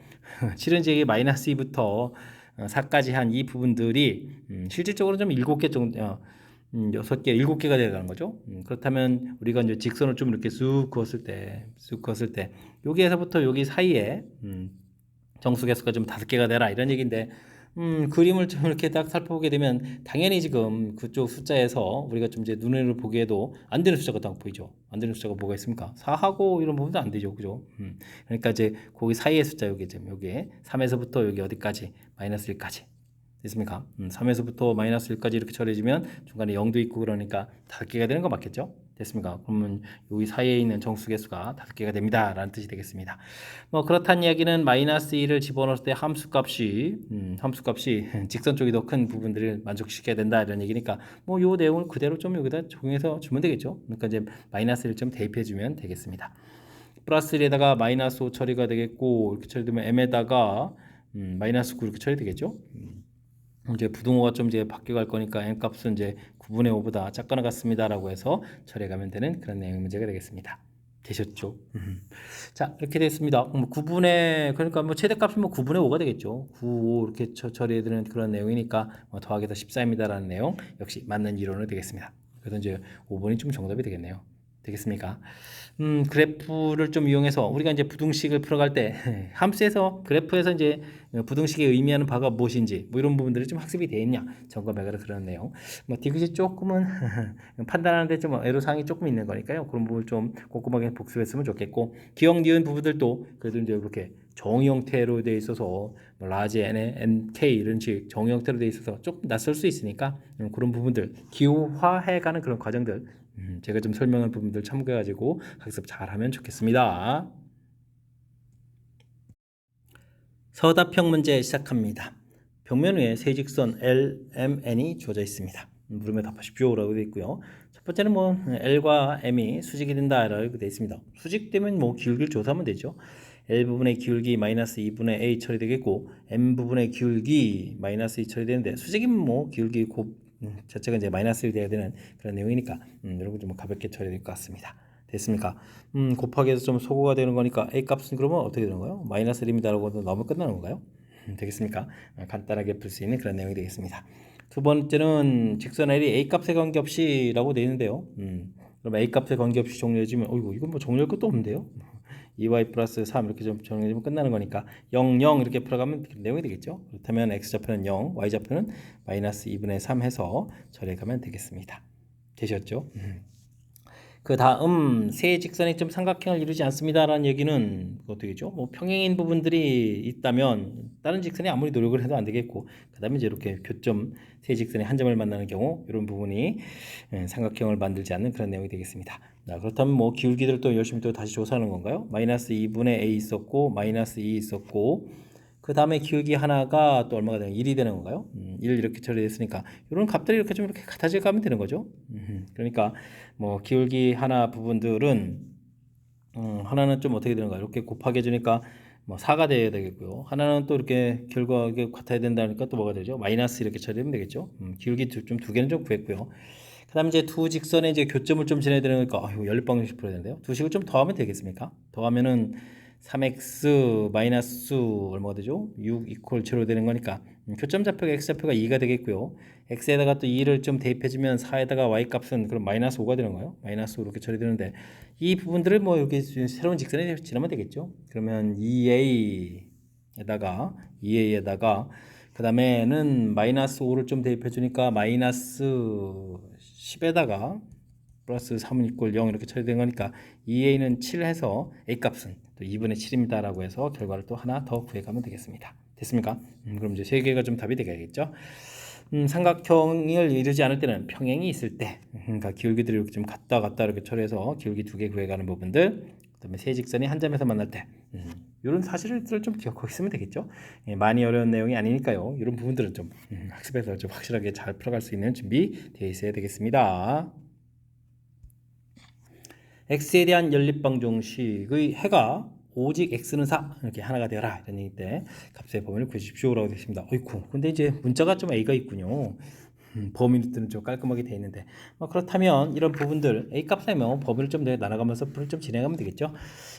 실은 이제 마이너스 2부터 4까지 한 이 부분들이 실질적으로 좀 7개 정도 6개, 7개가 되어가는 거죠. 그렇다면 우리가 이제 직선을 좀 이렇게 쑥 그었을 때 여기에서부터 여기 사이에 정수계수가 좀 5개가 되라 이런 얘기인데 그림을 좀 이렇게 딱 살펴보게 되면 당연히 지금 그쪽 숫자에서 우리가 좀 이제 눈으로 보기에도 안 되는 숫자가 딱 보이죠. 안 되는 숫자가 뭐가 있습니까? 4하고 이런 부분도 안 되죠. 그죠? 그러니까 이제 거기 사이의 숫자 여기 지금 여기에 3에서부터 여기 어디까지 마이너스 1까지 됐습니까? 3에서부터 마이너스 1까지 이렇게 처리해지면 중간에 0도 있고 그러니까 5개가 되는 거 맞겠죠? 됐습니까? 그러면 여기 사이에 있는 정수계수가 5개가 됩니다. 라는 뜻이 되겠습니다. 뭐 그렇다는 이야기는 마이너스 2를 집어넣을 때 함수값이 직선 쪽이 더 큰 부분들을 만족시켜야 된다 이런 얘기니까 뭐 요 내용을 그대로 좀 여기다 적용해서 주면 되겠죠. 그러니까 이제 마이너스 1을 좀 대입해 주면 되겠습니다. 플러스 1에다가 마이너스 5 처리가 되겠고 이렇게 처리되면 m에다가 마이너스 9 이렇게 처리되겠죠. 이제 부등호가 좀 이제 바뀌어갈 거니까 n 값은 이제 9분의 5보다 작거나 같습니다라고 해서 처리해가면 되는 그런 내용 문제가 되겠습니다. 되셨죠? 자 이렇게 됐습니다. 9분의 그러니까 뭐 최대값이 뭐 9분의 5가 되겠죠. 9, 5 이렇게 처리해야 되는 그런 내용이니까 더하기해서 14입니다라는 내용 역시 맞는 이론이 되겠습니다. 그래서 이제 5번이 좀 정답이 되겠네요. 되겠습니까? 그래프를 좀 이용해서 우리가 이제 부등식을 풀어갈 때 함수에서 그래프에서 이제 부등식이 의미하는 바가 무엇인지 뭐 이런 부분들이 좀 학습이 되어 있냐 점검해가라 그런 내용. 뭐 디귿이 조금은 판단하는데 좀 애로사항이 조금 있는 거니까요. 그런 부분 좀 꼼꼼하게 복습했으면 좋겠고 기억 니은 부분들도 그래도 이제 이렇게 정의 형태로 되어 있어서 뭐 라지 n에 nk 이런 식 정의 형태로 되어 있어서 조금 낯설 수 있으니까 그런 부분들 기호화해가는 그런 과정들 제가 좀 설명한 부분들 참고해가지고 학습 잘하면 좋겠습니다. 서답형 문제 시작합니다. 벽면 위에 세 직선 L, M, N이 주어져 있습니다. 물음에 답하십시오라고 되어 있고요. 첫 번째는 뭐 L과 M이 수직이 된다라고 되어 있습니다. 수직되면 뭐 기울기를 조사하면 되죠. L 부분의 기울기 마이너스 2분의 A 처리되겠고 M 부분의 기울기 마이너스 2 처리되는데 수직이면 뭐 기울기 자체가 이제 마이너스 1 돼야 되는 그런 내용이니까 여러분 좀 가볍게 처리될 것 같습니다. 됐습니까? 곱하기 해서 좀 소거가 되는 거니까 A 값은 그러면 어떻게 되는 거예요? 마이너스 1입니다라고 넣으면 끝나는 건가요? 되겠습니까? 간단하게 풀 수 있는 그런 내용이 되겠습니다. 두 번째는 직선 L이 A 값에 관계없이라고 되어 있는데요. 그럼 A 값에 관계없이 정리해주면 어이구 이건 뭐 정리할 것도 없는데요. 2y 플러스 3 이렇게 좀 정리해주면 끝나는 거니까 0, 0 이렇게 풀어가면 내용이 되겠죠. 그렇다면 x좌표는 0, y좌표는 마이너스 2분의 3 해서 처리해가면 되겠습니다. 되셨죠? 그 다음 세 직선이 좀 삼각형을 이루지 않습니다라는 얘기는 어떻게죠? 뭐 평행인 부분들이 있다면 다른 직선이 아무리 노력을 해도 안 되겠고 그 다음에 이제 이렇게 교점 세 직선이 한 점을 만나는 경우 이런 부분이 삼각형을 만들지 않는 그런 내용이 되겠습니다. 자, 그렇다면 뭐 기울기들 또 열심히 또 다시 조사하는 건가요? 마이너스 2분의 a 있었고 마이너스 2 있었고 그 다음에 기울기 하나가 또 얼마가 되는 1이 되는 건가요? 1 이렇게 처리됐으니까 이런 값들이 이렇게 좀 이렇게 같아져 가면 되는 거죠. 그러니까 뭐 기울기 하나 부분들은 하나는 좀 어떻게 되는가 이렇게 곱하기 해주니까 뭐 4가 돼야 되겠고요. 하나는 또 이렇게 결과가 같아야 된다니까 또 뭐가 되죠? 마이너스 이렇게 처리하면 되겠죠. 기울기 좀 두 개는 좀 구했고요. 그다음에 이제 두 직선에 이제 교점을 좀 지나야 되는 거니까 이거 연립방정식 풀어야 되는데요. 두 식을 좀 더하면 되겠습니까? 더하면은 3x 마이너스 얼마가 되죠? 6 이퀄 제로 되는 거니까 교점 좌표가 x좌표가 2가 되겠고요. x에다가 또 2를 좀 대입해주면 4에다가 y 값은 그럼 마이너스 5가 되는 거예요. 마이너스 5 이렇게 처리되는데 이 부분들을 뭐 이렇게 새로운 직선에 지나면 되겠죠. 그러면 2a에다가 그 다음에는 마이너스 5를 좀 대입해 주니까 마이너스 10에다가 플러스 3은 이꼴 0 이렇게 처리된 거니까 2a는 7 해서 a 값은 또 2분의 7입니다 라고 해서 결과를 또 하나 더 구해가면 되겠습니다. 됐습니까? 그럼 이제 세 개가 좀 답이 되겠죠. 삼각형을 이루지 않을 때는 평행이 있을 때 그러니까 기울기들이 이렇게 좀 갔다 이렇게 처리해서 기울기 두 개 구해가는 부분들, 그다음에 세 직선이 한 점에서 만날 때 이런 사실들을 좀 기억하고 있으면 되겠죠. 예, 많이 어려운 내용이 아니니까요. 이런 부분들은 좀 학습에서 좀 확실하게 잘 풀어갈 수 있는 준비 되어 있어야 되겠습니다. x에 대한 연립방정식의 해가 오직 x는 4 이렇게 하나가 되어라 이런 얘기 때 값의 범위를 구해주십시오라고 되어 있습니다. 어이쿠, 근데 이제 문자가 좀 a가 있군요. 범위들은 좀 깔끔하게 되어 있는데 그렇다면 이런 부분들 a 값이면 범위를 좀 나눠가면서 풀을 좀 진행하면 되겠죠.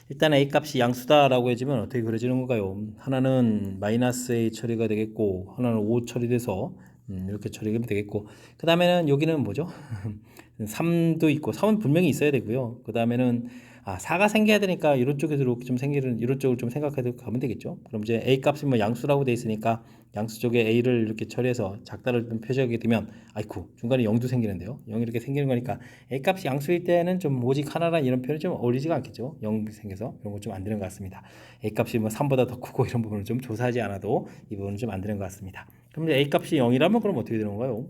일단 a 값이 양수다라고 해주면 어떻게 그려지는 건가요? 하나는 마이너스 a 처리가 되겠고 하나는 5 처리돼서 이렇게 처리가 되겠고 그 다음에는 여기는 뭐죠? 3도 있고 3은 분명히 있어야 되고요. 그 다음에는 4가 생겨야 되니까 이런 쪽에서 이렇게 좀 생기는 이런 쪽을 좀 생각해 가면 되겠죠. 그럼 이제 a 값이 뭐 양수라고 돼 있으니까 양수 쪽에 a를 이렇게 처리해서 작다를 좀 표시하게 되면 아이쿠 중간에 0도 생기는데요. 0이 이렇게 생기는 거니까 a 값이 양수일 때는 좀 오직 하나란 이런 표현이 좀 어울리지가 않겠죠. 0 생겨서 이런 거 좀 안 되는 것 같습니다. a 값이 뭐 3보다 더 크고 이런 부분을 좀 조사하지 않아도 이 부분은 좀 안 되는 것 같습니다. 그럼 이제 a 값이 0이라면 그럼 어떻게 되는 건가요?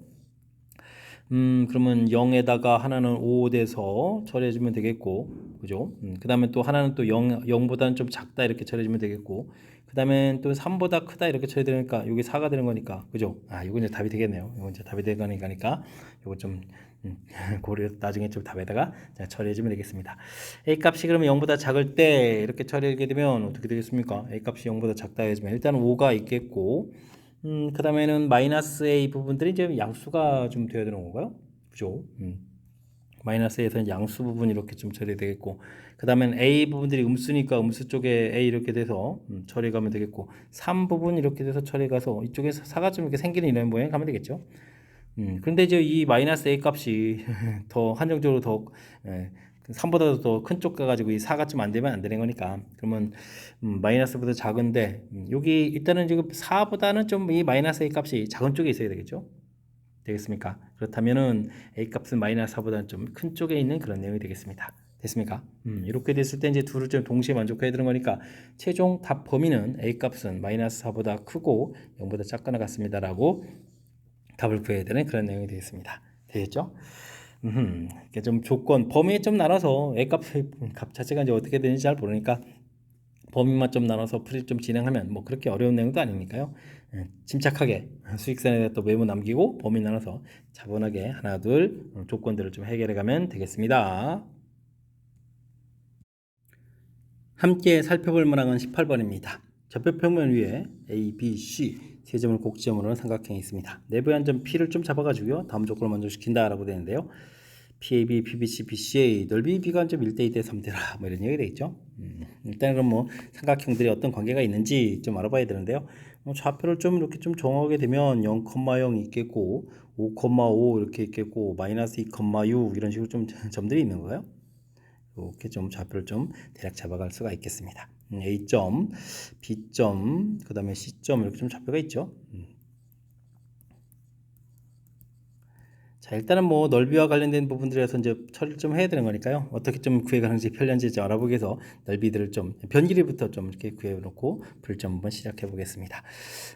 그러면 0에다가 하나는 5 돼서 처리해주면 되겠고, 그죠? 그 다음에 또 하나는 또 0보다는 좀 작다 이렇게 처리해주면 되겠고, 그 다음에 또 3보다 크다 이렇게 처리되니까 여기 4가 되는 거니까, 그죠? 이거 이제 답이 되겠네요. 이거 이제 답이 되는 거니까, 이거 좀 고려 나중에 좀 답에다가 처리해주면 되겠습니다. a 값이 그러면 0보다 작을 때 이렇게 처리하게 되면 어떻게 되겠습니까? a 값이 0보다 작다 해주면 일단 5가 있겠고. 그 다음에는 마이너스 a 부분들이 이제 양수가 좀 되어야 되는 건가요? 그죠? 마이너스 a에서는 양수 부분 이렇게 좀 처리되겠고, 그 다음엔 a 부분들이 음수니까 음수 쪽에 a 이렇게 돼서 처리가면 되겠고, 3 부분 이렇게 돼서 처리가서 이쪽에서 4가 좀 이렇게 생기는 이런 모양이 가면 되겠죠. 그런데 이제 이 마이너스 a 값이 더 한정적으로 더 3보다도 더 큰 쪽 가가지고 이 4가 좀 안 되면 안 되는 거니까 그러면 마이너스보다 작은데 여기 일단은 지금 4보다는 좀 이 마이너스 a 값이 작은 쪽에 있어야 되겠죠. 되겠습니까? 그렇다면은 a 값은 마이너스 4보다는 좀 큰 쪽에 있는 그런 내용이 되겠습니다. 됐습니까? 이렇게 됐을 때 이제 둘을 좀 동시에 만족해야 되는 거니까 최종 답 범위는 a 값은 마이너스 4보다 크고 0보다 작거나 같습니다라고 답을 구해야 되는 그런 내용이 되겠습니다. 되겠죠? 이렇게 좀 조건 범위에 좀 나눠서 a 값 자체가 이제 어떻게 되는지 잘 모르니까 범위만 좀 나눠서 풀이 좀 진행하면 뭐 그렇게 어려운 내용도 아니니까요. 침착하게 수익선에 또 메모 남기고 범위 나눠서 차분하게 하나 둘 조건들을 좀 해결해 가면 되겠습니다. 함께 살펴볼 문항은 18번입니다. 좌표평면 위에 A, B, C 세 점을 곡지점으로 하는 삼각형이 있습니다. 내부의 한 점 P를 좀 잡아가지고요. 다음 조건을 만족시킨다라고 되는데요. PAB, PBC, BCA 넓이 B가 한 점 1대 2대 3대라 뭐 이런 얘기가 되겠죠. 일단 그럼 뭐 삼각형들이 어떤 관계가 있는지 좀 알아봐야 되는데요. 좌표를 좀 이렇게 좀 정하게 되면 0,0 있겠고 5,5 이렇게 있겠고 마이너스 2,6 이런 식으로 좀 점들이 있는 거예요. 이렇게 좀 좌표를 좀 대략 잡아갈 수가 있겠습니다. A점, B점, 그 다음에 C점 이렇게 좀 좌표가 있죠. 자, 일단은 뭐 넓이와 관련된 부분들에서 이제 처리를 좀 해야 되는 거니까요. 어떻게 좀 구해가는지 편리한지 좀 알아보기 위해서 넓이들을 좀 변길이부터 좀 이렇게 구해놓고 불 좀 한번 시작해 보겠습니다.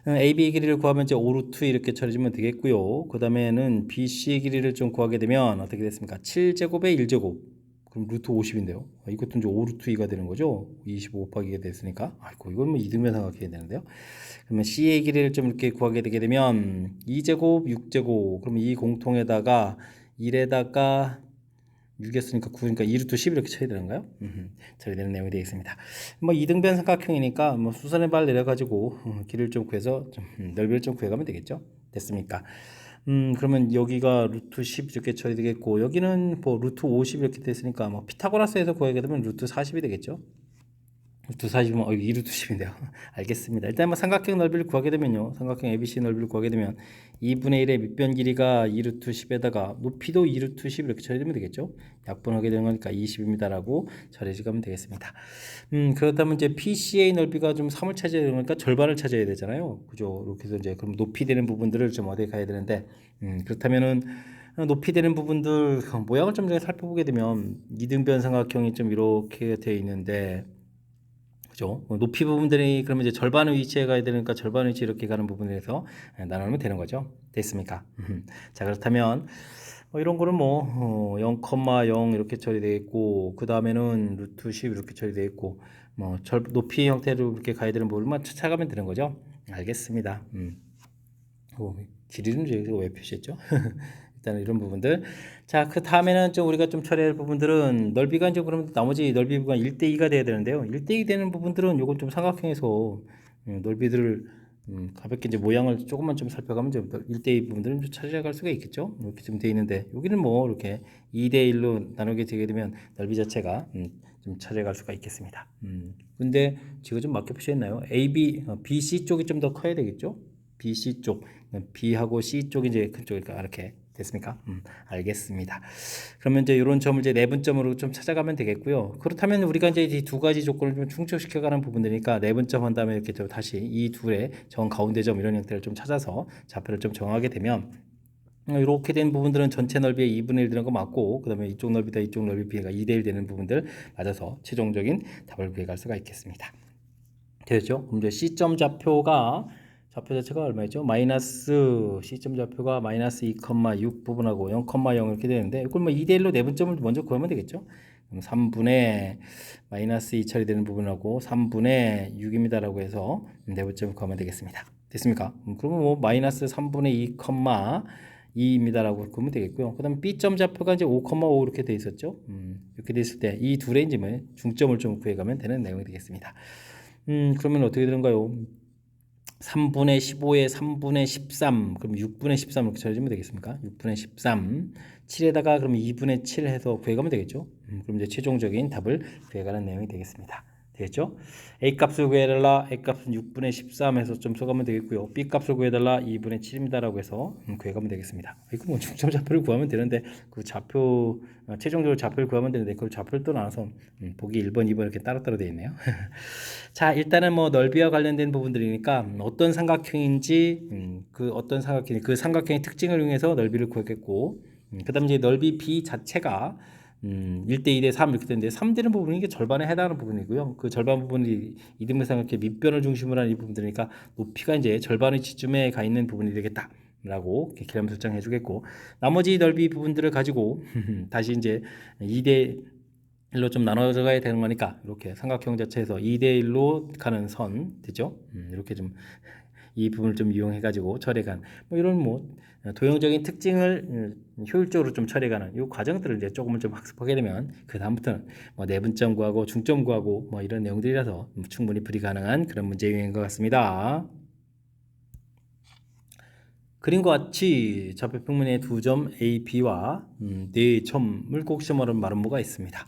AB 길이를 구하면 이제 5루트 이렇게 처리해주면 되겠고요. 그 다음에는 BC 길이를 좀 구하게 되면 어떻게 됐습니까? 7제곱에 1제곱. 그럼 루트 50인데요. 이것도 이제 5루트 2가 되는 거죠. 25 곱하기 2가 됐으니까. 아이고, 이건 뭐 이등변 삼각형이 되는데요. 그러면 C의 길이를 좀 이렇게 구하게 되게 되면 2제곱, 6제곱. 그러면 이 공통에다가 1에다가 6이었으니까 9니까 2루트 10 이렇게 쳐야 되는가요? 처리되는 내용이 되겠습니다. 뭐 이등변 삼각형이니까 뭐 수선의 발 내려가지고 길이를 좀 구해서 좀 넓이를 좀 구해가면 되겠죠. 됐습니까? 그러면 여기가 루트 10 이렇게 처리되겠고 여기는 뭐 루트 50 이렇게 됐으니까 뭐 피타고라스에서 구하게 되면 루트 40이 되겠죠. 루트 40이면 2루트 10인데요. 알겠습니다. 일단 뭐 삼각형 넓이를 구하게 되면요. 삼각형 ABC 넓이를 구하게 되면 2분의 1의 밑변 길이가 2루트 10에다가 높이도 2루트 10 이렇게 처리되면 되겠죠. 약분하게 되는 거니까 20입니다라고 처리해주면 되겠습니다. 그렇다면 이제 PCA 넓이가 좀 3을 차지해야 되니까 절반을 차지해야 되잖아요. 그죠? 이렇게 해서 이제 그럼 높이 되는 부분들을 좀 어디에 가야 되는데 그렇다면은 높이 되는 부분들 모양을 좀 살펴보게 되면 이등변 삼각형이 좀 이렇게 되어 있는데 그죠? 높이 부분들이 그러면 이제 절반의 위치에 가야 되니까 절반 위치 이렇게 가는 부분에서 나누면 되는 거죠. 됐습니까? 자 그렇다면 이런 거는 뭐 0,0 이렇게 처리되어 있고 그 다음에는 루트 10 이렇게 처리되어 있고 뭐 높이 형태로 이렇게 가야 되는 부분만 찾아가면 되는 거죠. 알겠습니다. 길이는 여기서 왜 표시했죠? 일단 이런 부분들. 자, 그 다음에는 좀 우리가 좀 처리할 부분들은 넓이가 이제 그러면 나머지 넓이 부분 1대2가 돼야 되는데요. 1대2 되는 부분들은 요건 좀 삼각형에서 넓이들을 가볍게 이제 모양을 조금만 좀 살펴가면 좀 1대2 부분들은 좀 찾아갈 수가 있겠죠. 이렇게 좀 돼 있는데 여기는 뭐 이렇게 2대1로 나누게 되게 되면 넓이 자체가 좀 찾아갈 수가 있겠습니다. 근데 제가 좀 맞게 표시했나요? BC 쪽이 좀 더 커야 되겠죠? BC 쪽, B하고 C 쪽이 이제 큰 쪽일까 이렇게 됐습니까? 알겠습니다. 그러면 이제 이런 점을 이제 내분점으로 좀 찾아가면 되겠고요. 그렇다면 우리가 이제 이 두 가지 조건을 좀 충족시켜가는 부분이니까 내분점 한 다음에 이렇게 좀 다시 이 둘의 정 가운데 점 이런 형태를 좀 찾아서 좌표를 좀 정하게 되면 이렇게 된 부분들은 전체 넓이의 2분의 1 되는 거 맞고 그 다음에 이쪽 넓이다 이쪽 넓이 비례가 2대1 되는 부분들 맞아서 최종적인 답을 구해갈 수가 있겠습니다. 되죠? 그럼 이제 C점 좌표 자체가 얼마였죠? 마이너스 C점 좌표가 마이너스 2,6 부분하고 0,0 이렇게 되는데 이걸 뭐 2대1로 내분점을 먼저 구하면 되겠죠? 그럼 3분의 마이너스 2 처리되는 부분하고 3분의 6입니다라고 해서 내분점을 구하면 되겠습니다. 됐습니까? 그러면 뭐 마이너스 3분의 2,2입니다라고 구하면 되겠고요. 그 다음에 B점 좌표가 이제 5,5 이렇게 돼 있었죠? 이렇게 됐을 때 이 둘의 이제 뭐 중점을 좀 구해가면 되는 내용이 되겠습니다. 그러면 어떻게 되는가요? 3분의 15에 3분의 13 그럼 6분의 13 이렇게 처리하면 되겠습니까? 6분의 13 7에다가 그럼 2분의 7 해서 구해가면 되겠죠? 그럼 이제 최종적인 답을 구해가는 내용이 되겠습니다. 되겠죠? A 값을 구해달라. A 값은 6분의 13 해서 좀 써가면 되겠고요. B 값을 구해달라. 2분의 7입니다라고 해서 구해가면 되겠습니다. 이거 뭐 중점 좌표를 구하면 되는데 그 좌표 최종적으로 좌표를 구하면 되는데 그 좌표를 또 나눠서 보기 1번, 2번 이렇게 따로따로 되어 있네요. 자, 일단은 뭐 넓이와 관련된 부분들이니까 어떤 삼각형인지 그 어떤 삼각형이 그 삼각형의 특징을 이용해서 넓이를 구하겠고 그다음에 이제 넓이 B 자체가 1대 2대 3 이렇게 되는데 3 되는 부분이 이게 절반에 해당하는 부분이고요. 그 절반 부분이 이등변 삼각형의 밑변을 중심으로 하는 이 부분들이니까 높이가 이제 절반의 지점에 가 있는 부분이 되겠다. 라고 개념 설정해 주겠고 나머지 넓이 부분들을 가지고 다시 이제 2대 1로 좀 나눠져 가야 되는 거니까 이렇게 삼각형 자체에서 2대 1로 가는 선 되죠? 이렇게 좀 이 부분을 좀 이용해 가지고 처리해가는 뭐 이런 뭐 도형적인 특징을 효율적으로 좀 처리해가는 이 과정들을 이제 조금은 좀 학습하게 되면 그 다음부터는 뭐 내분점 구하고 중점 구하고 뭐 이런 내용들이라서 충분히 풀이 가능한 그런 문제 유형인 것 같습니다. 그림과 같이 좌표 평면의 두 점 A, B와 네 점을 꼭 시험하는 마름모가 있습니다.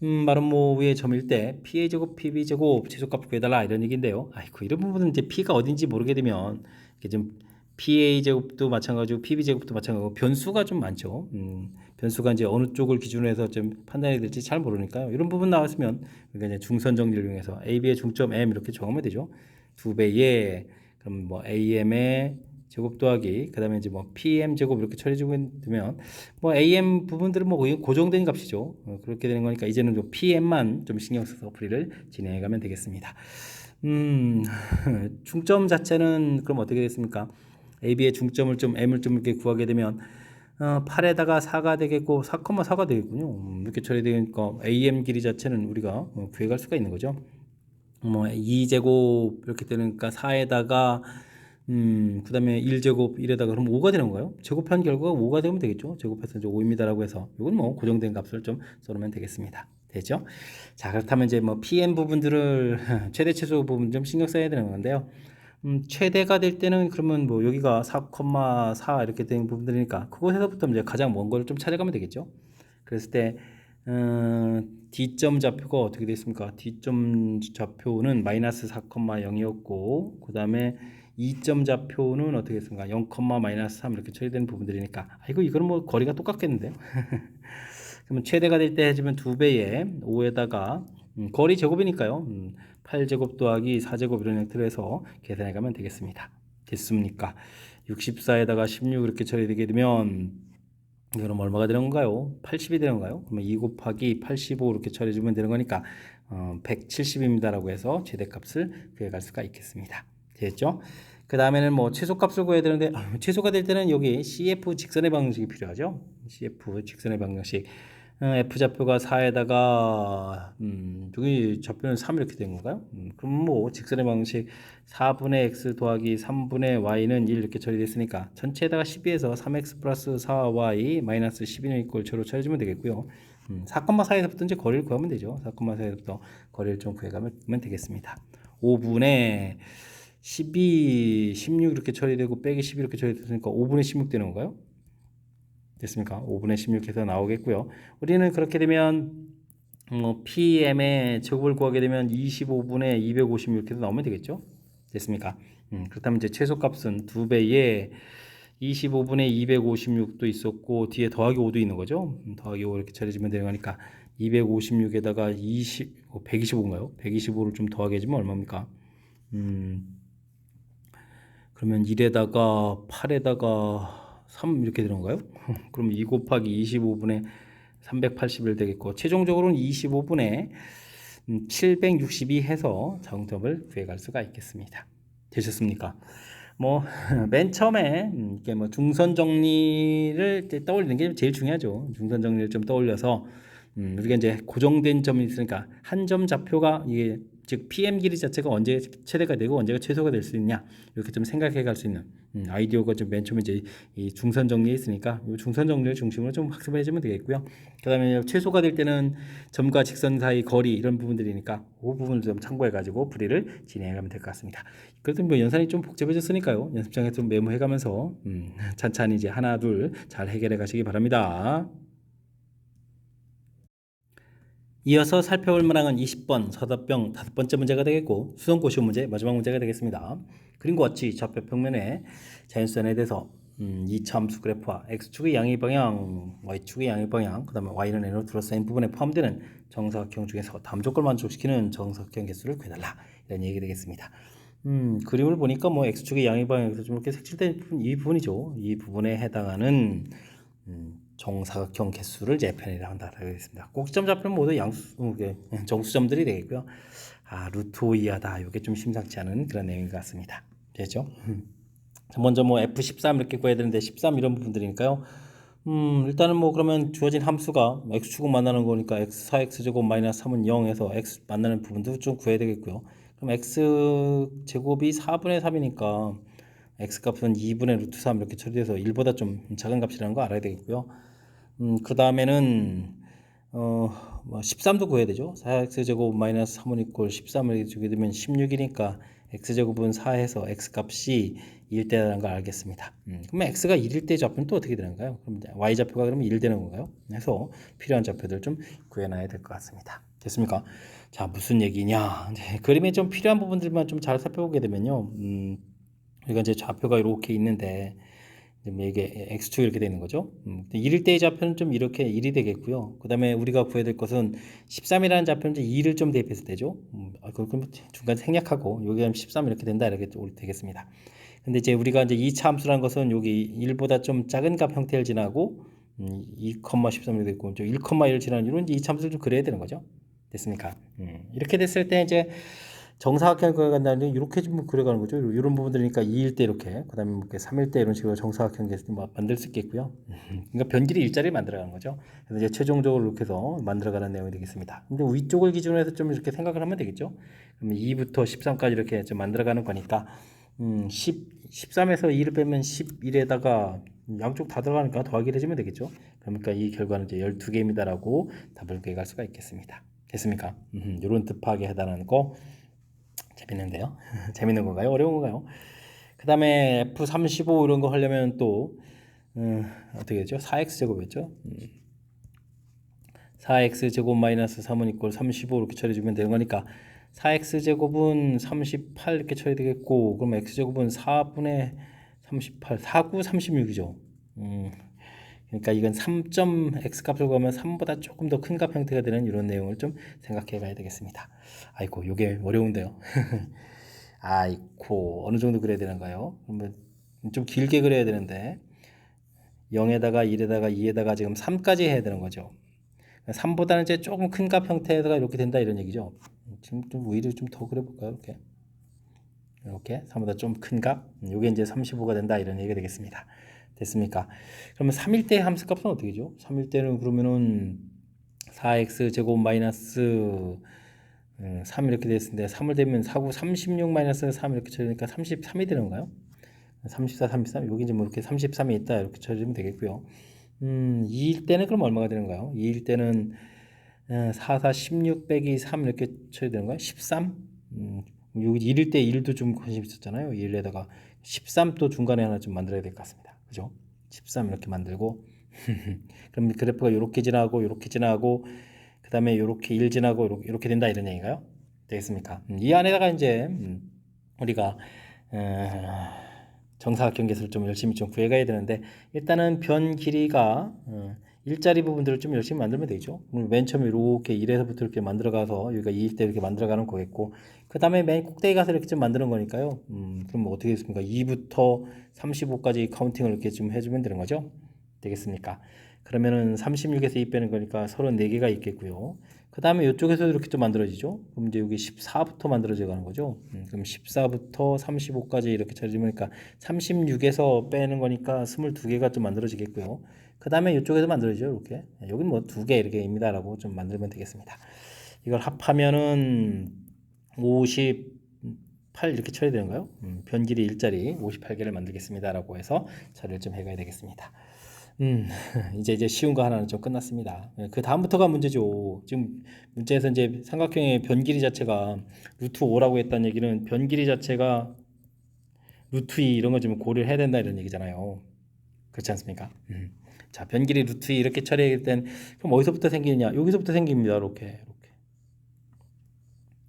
마름모 위의 점일 때 P의 제곱, PB 제곱 최소값 구해달라 이런 얘기인데요. 아이고 이런 부분은 이제 P가 어딘지 모르게 되면 이게 좀 PA 제곱도 마찬가지고 PB 제곱도 마찬가지고 변수가 좀 많죠. 변수가 이제 어느 쪽을 기준으로 해서 좀 판단해야 될지 잘 모르니까요. 이런 부분 나왔으면 우리가 이제 중선 정리를 이용해서 AB의 중점 M 이렇게 정하면 되죠. 두 배의 그럼 뭐 AM의 제곱 더하기 그 다음에 이제 뭐 PM 제곱 이렇게 처리해주면 되면 뭐 AM 부분들은 뭐 거의 고정된 값이죠. 그렇게 되는 거니까 이제는 좀 PM만 좀 신경 써서 풀이를 진행해 가면 되겠습니다. 중점 자체는 그럼 어떻게 되겠습니까? AB의 중점을 좀 M을 좀 이렇게 구하게 되면 8에다가 4가 되겠고 4,4가 되겠군요. 이렇게 처리되니까 AM 길이 자체는 우리가 구해갈 수가 있는 거죠. 뭐 2제곱 이렇게 되니까 4에다가 그 다음에 1제곱 1에다가 그럼 5가 되는 거예요. 제곱한 결과가 5가 되면 되겠죠. 제곱해서 이제 5입니다라고 해서 이건 뭐 고정된 값을 좀 써놓으면 되겠습니다. 되죠? 자, 그렇다면 이제 뭐 PM 부분들을 최대 최소 부분 좀 신경 써야 되는 건데요. 최대가 될 때는 그러면 뭐 여기가 4,4 이렇게 된 부분들이니까 그곳에서부터 이제 가장 먼 걸 좀 찾아가면 되겠죠. 그랬을 때 D점 좌표가 어떻게 됐습니까? D점 좌표는 마이너스 4,0이었고 그 다음에 E점 좌표는 어떻게 됐습니까? 0, 마이너스 3 이렇게 처리되는 부분들이니까 이거는 뭐 거리가 똑같겠는데요. 그러면 최대가 될 때 해주면 2배의 5에다가 거리 제곱이니까요. 8제곱 더하기 4제곱 이런 형태로 해서 계산해 가면 되겠습니다. 됐습니까? 64에다가 16 이렇게 처리되게 되면 이거는 얼마가 되는 건가요? 80이 되는 건가요? 그러면 2 곱하기 85 이렇게 처리해주면 되는 거니까 170입니다 라고 해서 최대값을 구해갈 수가 있겠습니다. 됐죠? 그 다음에는 뭐 최소값을 구해야 되는데 최소가 될 때는 여기 CF 직선의 방정식이 필요하죠. CF 직선의 방정식 F좌표가 4에다가 여기 좌표는 3 이렇게 된 건가요? 그럼 뭐 직선의 방식 4분의 x 더하기 3분의 y는 1 이렇게 처리됐으니까 전체에다가 12에서 3x 플러스 4y 마이너스 12는 이꼴 제로 처리해주면 되겠고요. 4,4에서부터 이제 거리를 구하면 되죠. 4,4에서부터 거리를 좀 구해가면 되겠습니다. 5분의 12, 16 이렇게 처리되고 빼기 12 이렇게 처리됐으니까 5분의 16 되는 건가요? 됐습니까? 5분의 16해서 나오겠고요. 우리는 그렇게 되면 PM의 제곱을 구하게 되면 25분의 256 해서 나오면 되겠죠? 됐습니까? 그렇다면 이제 최소값은 2배에 25분의 256도 있었고 뒤에 더하기 5도 있는 거죠? 더하기 5 이렇게 처리해주면 되는 거니까 256에다가 125인가요? 125를 좀 더하게 해주면 얼마입니까? 그러면 1에다가 8에다가 3 이렇게 되는 건가요? 그럼 2 곱하기 25분의 381 되겠고 최종적으로는 25분의 762 해서 정답을 구해갈 수가 있겠습니다. 되셨습니까? 뭐 맨 처음에 이렇게 뭐 중선 정리를 떠올리는 게 제일 중요하죠. 중선 정리를 좀 떠올려서 우리가 이제 고정된 점이 있으니까 한 점 좌표가 이게 즉 PM 길이 자체가 언제 최대가 되고 언제가 최소가 될 수 있냐 이렇게 좀 생각해 갈 수 있는 아이디어가 좀 맨 처음에 이제 이 중선 정리에 있으니까 이 중선 정리를 중심으로 좀 학습을 해주면 되겠고요. 그다음에 최소가 될 때는 점과 직선 사이 거리 이런 부분들이니까 그 부분을 좀 참고해 가지고 풀이를 진행해 가면 될 것 같습니다. 그래도 뭐 연산이 좀 복잡해졌으니까요. 연습장에 좀 메모해 가면서 찬찬히 이제 하나 둘 잘 해결해 가시기 바랍니다. 이어서 살펴볼 문항은 20번 서답형 5번째 문제가 되겠고 수성고시 문제 마지막 문제가 되겠습니다. 그림과 같이 좌표 평면에 자연수선에 대해서 2차 함수 그래프와 x축의 양의 방향, y축의 양의 방향, 그 다음에 y는 n으로 둘러싸인 부분에 포함되는 정사각형 중에서 다음 조건을 만족시키는 정사각형 개수를 구해달라 이런 얘기 되겠습니다. 그림을 보니까 뭐 x축의 양의 방향에서 좀 이렇게 색칠된 부분, 이 부분이죠. 이 부분에 해당하는 정사각형 개수를 재편이라 한다라고 했습니다. 꼭지점 좌표는 모두 정수점들이 되겠고요. 루트 5 이하다. 이게 좀 심상치 않은 그런 내용인 것 같습니다. 됐죠? 먼저 뭐 F13 이렇게 구해야 되는데 13 이런 부분들이니까요. 일단은 뭐 그러면 주어진 함수가 x축은 만나는 거니까 x 4x제곱 마이너스 3은 0에서 x 만나는 부분도 좀 구해야 되겠고요. 그럼 x제곱이 4분의 3이니까 x값은 2분의 루트 3 이렇게 처리돼서 1보다 좀 작은 값이라는 거 알아야 되겠고요. 그 다음에는 뭐 13도 구해야 되죠. 4x제곱 마이너스 3은 이꼴 13을 주게 되면 16이니까 x제곱은 4해서 x값이 1대라는 걸 알겠습니다. 그러면 x가 1일 때 좌표는 또 어떻게 되는가요? 그럼 y좌표가 그러면 1 되는 건가요? 그래서 필요한 좌표들 좀 구해놔야 될 것 같습니다. 됐습니까? 자, 무슨 얘기냐? 그림에 좀 필요한 부분들만 좀 잘 살펴보게 되면요. 우리가 이제 좌표가 이렇게 있는데 이게 x축 이렇게 되는 거죠. 1일 때의 좌표는 좀 이렇게 1이 되겠고요. 그 다음에 우리가 구해야 될 것은 13이라는 좌표는 이제 2를 좀 대입해서 되죠. 그럼 중간 생략하고 여기 하면 13 이렇게 된다 이렇게 되겠습니다. 근데 이제 우리가 이제 2차 함수라는 것은 여기 1보다 좀 작은 값 형태를 지나고 2,13 이렇게 있고 1,1 지나는 이런 2차 함수를 좀 그려야 되는 거죠. 됐습니까? 이렇게 됐을 때 이제 정사각형을 그려간다는 게 이렇게 좀 그려가는 거죠. 이런 부분들이니까 2일 때 이렇게, 그 다음에 3일 때 이런 식으로 정사각형 만들 수 있겠고요. 그러니까 변길이 일자리를 만들어가는 거죠. 그래서 이제 최종적으로 이렇게 해서 만들어가는 내용이 되겠습니다. 근데 위쪽을 기준으로 해서 좀 이렇게 생각을 하면 되겠죠. 그러면 2부터 13까지 이렇게 좀 만들어가는 거니까 13에서 2를 빼면 11에다가 양쪽 다 들어가니까 더하기를 해주면 되겠죠. 그러니까 이 결과는 이제 12개입니다라고 답을 구해갈 수가 있겠습니다. 됐습니까? 이런 뜻하게 해당하는 거 재밌는데요. 재밌는 건가요? 어려운 건가요? 그 다음에 F35 이런 거 하려면 또 어떻게 했죠? 4x제곱이었죠? 4x제곱 마이너스 3은 이꼴 35 이렇게 처리해주면 되는 거니까 4x제곱은 38 이렇게 처리되겠고, 그럼 x제곱은 4분의 38, 4구 36이죠. 그러니까 이건 3점 x값을 구하면 3보다 조금 더 큰 값 형태가 되는 이런 내용을 좀 생각해 봐야 되겠습니다. 아이고, 요게 어려운데요. 아이고, 어느 정도 그려야 되는가요? 그러면 좀 길게 그려야 되는데 0에다가 1에다가 2에다가 지금 3까지 해야 되는 거죠. 3보다는 이제 조금 큰 값 형태가 이렇게 된다 이런 얘기죠. 지금 좀 오히려 좀 더 그려볼까요? 이렇게 3보다 좀 큰 값, 이게 이제 35가 된다 이런 얘기가 되겠습니다. 됐습니까? 그러면 3일대 함수값은 어떻게 죠? 3일대는 그러면은 4x 제곱 마이너스 3 이렇게 됐는데 3을 대면 4구 36 마이너스 3 이렇게 쳐주니까 33이 되는 건가요? 34, 33 여기 이제 뭐 이렇게 33이 있다 이렇게 쳐주면 되겠고요. 2일 때는 그럼 얼마가 되는가요? 2일 때는 4, 4, 16 빼기 3 이렇게 쳐야 되는 거야? 13? 여기 1일 때 1도 좀 관심 있었잖아요. 1에다가 13도 중간에 하나 좀 만들어야 될 것 같습니다. 그죠? 13 이렇게 만들고 그럼 그래프가 이렇게 지나고 이렇게 지나고 그 다음에 이렇게 1 지나고 이렇게 된다 이런 얘기인가요? 되겠습니까? 이 안에다가 이제 우리가 정사각형계수를 좀 열심히 좀 구해가야 되는데 일단은 변 길이가 일자리 부분들을 좀 열심히 만들면 되죠. 맨 처음에 이렇게 1에서부터 이렇게 만들어가서 여기가 2일 때 이렇게 만들어가는 거겠고 그 다음에 맨 꼭대기 가서 이렇게 좀 만드는 거니까요. 그럼 뭐 어떻게 됐습니까? 2부터 35까지 카운팅을 이렇게 좀 해주면 되는 거죠. 되겠습니까? 그러면은 36에서 2 빼는 거니까 34개가 있겠고요. 그 다음에 이쪽에서 이렇게 좀 만들어지죠. 그럼 이제 여기 14부터 만들어져 가는 거죠. 그럼 14부터 35까지 이렇게 처리되니까 36에서 빼는 거니까 22개가 좀 만들어지겠고요. 그 다음에 이쪽에서 만들어지죠. 이렇게. 여기 뭐 2개 이렇게입니다. 라고 좀 만들면 되겠습니다. 이걸 합하면은 58 이렇게 쳐야 되는가요? 변길이 일자리 58개를 만들겠습니다. 라고 해서 처리를 좀 해가야 되겠습니다. 이제 쉬운 거 하나는 좀 끝났습니다. 그 다음부터가 문제죠. 지금 문제에서 이제 삼각형의 변 길이 자체가 루트 5라고 했다는 얘기는 변 길이 자체가 루트 2 이런 거 좀 고려를 해야 된다 이런 얘기잖아요. 그렇지 않습니까? 자, 변 길이 루트 2 이렇게 처리할 땐 그럼 어디서부터 생기느냐? 여기서부터 생깁니다.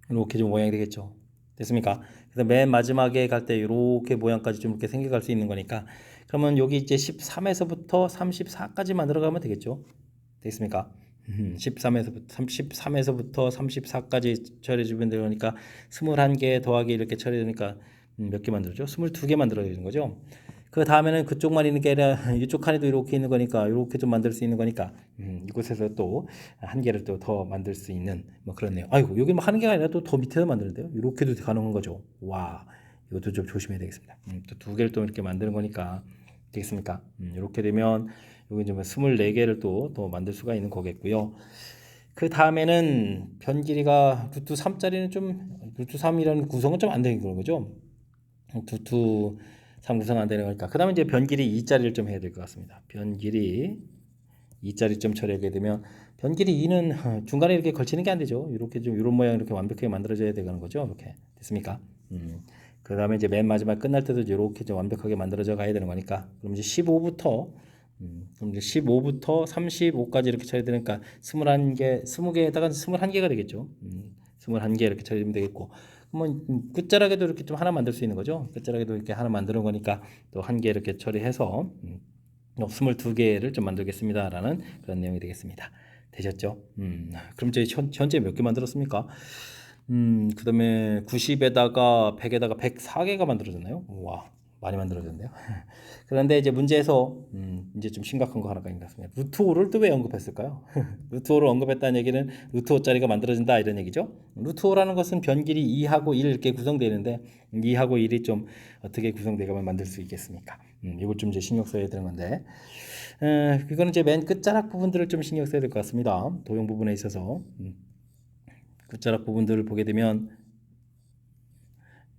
이렇게 좀 모양이 되겠죠. 됐습니까? 그래서 맨 마지막에 갈 때 이렇게 모양까지 좀 이렇게 생겨갈 수 있는 거니까 그러면 여기 이제 13에서부터 34까지 만들어가면 되겠죠. 되겠습니까? 13에서부터 34까지 처리해주면 되니까 21개 더하기 이렇게 처리되니까 몇 개 만들죠? 22개 만들어야 되는 거죠. 그 다음에는 그쪽만 있는 게 아니라 이쪽 칸에도 이렇게 있는 거니까 이렇게 좀 만들 수 있는 거니까 이곳에서 또 한 개를 또 더 만들 수 있는 뭐 그렇네요. 아이고 여기 뭐 하는 게 아니라 또 더 밑에서 만드는데요. 이렇게도 가능한 거죠. 와 이것도 좀 조심해야 되겠습니다. 또 2개를 또 이렇게 만드는 거니까 되겠습니까? 이렇게 되면 여기 좀 24개를 또 더 만들 수가 있는 거겠고요. 그 다음에는 변 길이가 루트 3짜리는 좀 루트 3이라는 구성은 좀 안 되는 거죠. 루트 3 구성 안 되는 거니까. 그 다음에 이제 변 길이 2짜리를 좀 해야 될 것 같습니다. 변 길이 2짜리 좀 처리하게 되면 변 길이 2는 중간에 이렇게 걸치는 게 안 되죠. 이렇게 좀 이런 모양 이렇게 완벽하게 만들어져야 되는 거죠. 이렇게 됐습니까? 그 다음에 이제 맨 마지막 끝날 때도 이렇게 좀 완벽하게 만들어져 가야 되는 거니까 그럼 이제 15부터 그럼 이제 15부터 35까지 이렇게 처리해야 되니까 21개, 20개에다가 21개가 되겠죠. 21개 이렇게 처리하면 되겠고 뭐 끝자락에도 이렇게 좀 하나 만들 수 있는 거죠. 끝자락에도 이렇게 하나 만드는 거니까 또 한 개 이렇게 처리해서 22개를 좀 만들겠습니다라는 그런 내용이 되겠습니다. 되셨죠? 그럼 저희 현재 몇 개 만들었습니까? 그 다음에 90에다가 100에다가 104개가 만들어졌나요? 와, 많이 만들어졌네요. 그런데 이제 문제에서 이제 좀 심각한 거 하나가 있는 것 같습니다. 루트 5를 또 왜 언급했을까요? 루트 5를 언급했다는 얘기는 루트 5짜리가 만들어진다 이런 얘기죠. 루트 5라는 것은 변길이 2하고 1 이렇게 구성되어 있는데 2하고 1이 좀 어떻게 구성되가면 만들 수 있겠습니까? 이걸 좀 이제 신경 써야 되는 건데 그거는 이제 맨 끝자락 부분들을 좀 신경 써야 될 것 같습니다. 도형 부분에 있어서 끝자락 부분들을 보게 되면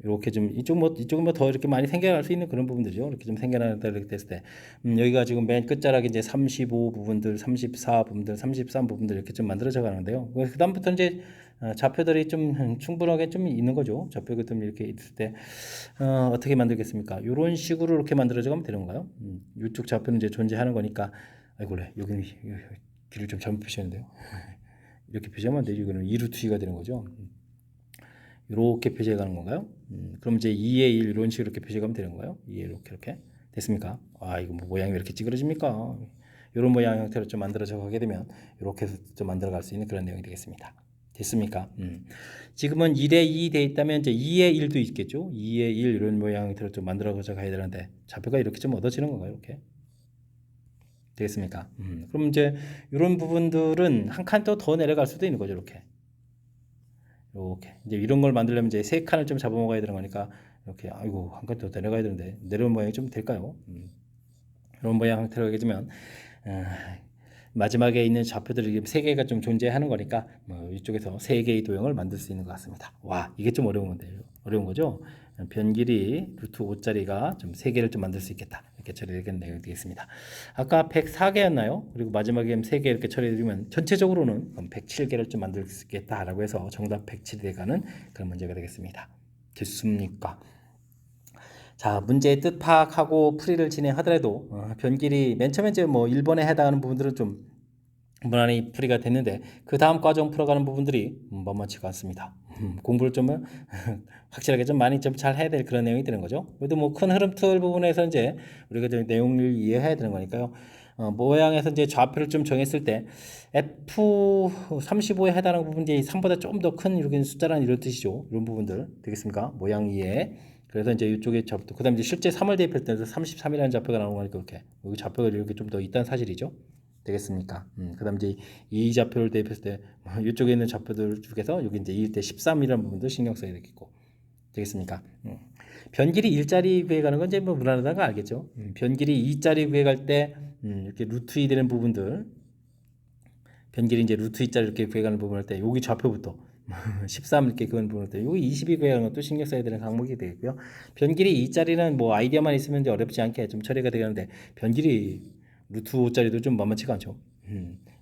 이렇게 좀 이쪽은 뭐 더 이렇게 많이 생겨날 수 있는 그런 부분들이죠. 이렇게 좀 생겨난다 이렇게 됐을 때 여기가 지금 맨 끝자락에 이제 35 부분들, 34 부분들, 33 부분들 이렇게 좀 만들어져 가는데요. 그 다음부터 이제 좌표들이 좀 충분하게 좀 있는 거죠. 좌표가 좀 이렇게 있을 때 어떻게 만들겠습니까? 이런 식으로 이렇게 만들어져 가면 되는 건가요? 이쪽 좌표는 이제 존재하는 거니까 아이고래 여기는 길을 좀 잘못 표시했는데요. 이렇게 표시하면 안 되죠. 이거는 2루트 2가 되는 거죠. 이렇게 표시해 가는 건가요? 그럼 이제 2의 1 이런 식으로 이렇게 표시해 가면 되는 거예요. 2의 이렇게 됐습니까? 아, 이거 뭐 모양이 왜 이렇게 찌그러집니까? 이런 모양 형태로 좀 만들어져 가게 되면 이렇게 해서 좀 만들어 갈 수 있는 그런 내용이 되겠습니다. 됐습니까? 지금은 1에 2 돼 있다면 이제 2에 1도 있겠죠. 2에 1 이런 모양 형태로 좀 만들어져 가야 되는데 좌표가 이렇게 좀 얻어지는 건가요? 이렇게 되겠습니까? 그럼 이제 이런 부분들은 한 칸 더 내려갈 수도 있는 거죠. 이렇게 이제 이런 걸 만들려면 이제 세 칸을 좀 잡아먹어야 되는 거니까 이렇게 아이고 한 칸 더 내려가야 되는데 내려온 모양이 좀 될까요? 이런 모양 형태로 하게 되면 마지막에 있는 좌표들이 세 개가 좀 존재하는 거니까 뭐 이쪽에서 세 개의 도형을 만들 수 있는 것 같습니다. 와, 이게 좀 어려운 건데요. 어려운 거죠. 변 길이 루트 5짜리가 좀 세 개를 좀 만들 수 있겠다. 이렇게 처리되는 내용이 되겠습니다. 아까 104개였나요? 그리고 마지막에 3개 이렇게 처리해주면 전체적으로는 107개를 좀 만들 수 있겠다라고 해서 정답 107이 돼가는 그런 문제가 되겠습니다. 됐습니까? 자, 문제의 뜻 파악하고 풀이를 진행하더라도 변길이 맨 처음에 이제 뭐 1번에 해당하는 부분들은 좀 무난히 풀이가 됐는데 그 다음 과정 풀어가는 부분들이 만만치가 않습니다. 공부를 좀 확실하게 좀 많이 좀 잘 해야 될 그런 내용이 되는 거죠. 그래도 뭐 큰 흐름틀 부분에서 이제 우리가 좀 내용을 이해해야 되는 거니까요. 모양에서 이제 좌표를 좀 정했을 때 F35에 해당하는 부분이 3보다 좀 더 큰 이런 숫자라는 이런 뜻이죠. 이런 부분들 되겠습니까? 모양 이해. 그래서 이제 이쪽에 좌표, 그다음 이제 실제 3을 대입할 때도 33이라는 좌표가 나오는 거니까 이렇게 여기 좌표가 이렇게 좀 더 있다는 사실이죠. 되겠습니까? 그다음 이제 이 좌표를 대입했을 때 이쪽에 있는 좌표들 중에서 여기 이제 2일 때 13이라는 부분도 신경 써야 되겠고 되겠습니까? 변길이 1짜리 구해가는 건 이제 뭐 무난하다는 거 알겠죠? 변길이 2짜리 구해갈 때 이렇게 루트 2 되는 부분들 변길이 이제 루트 2짜리 이렇게 구해가는 부분을 때 여기 좌표부터 13 이렇게 그런 부분을 때 여기 22 구해가는 것도 신경 써야 되는 항목이 되겠고요. 변길이 2짜리는 뭐 아이디어만 있으면 이제 어렵지 않게 좀 처리가 되겠는데 변길이 루트 5짜리도 좀 만만치가 않죠.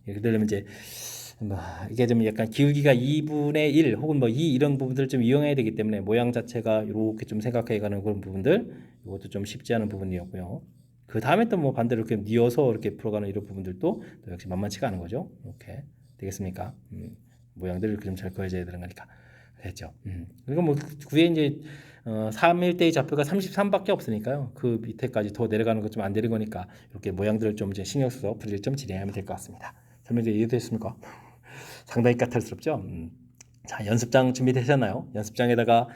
이렇게 되려면 이제 뭐 이게 좀 약간 기울기가 2분의 1 혹은 뭐 2 이런 부분들을 좀 이용해야 되기 때문에 모양 자체가 이렇게 좀 생각해 가는 그런 부분들 이것도 좀 쉽지 않은 부분이었고요. 그 다음에 또 뭐 반대로 이렇게 뉘어서 이렇게 풀어가는 이런 부분들도 또 역시 만만치가 않은 거죠. 이렇게 되겠습니까? 모양들을 이렇게 좀 잘 그려져야 되는 거니까 됐죠. 그리고 뭐 구에 이제 3일대의 좌표가 33밖에 없으니까요. 그 밑에까지 더 내려가는 것 좀 안 되는 거니까 이렇게 모양들을 좀 이제 신경 써서 풀이를 좀 진행하면 될 것 같습니다. 설명 이해됐습니까? 상당히 까탈스럽죠. 자, 연습장 준비되셨나요? 연습장에다가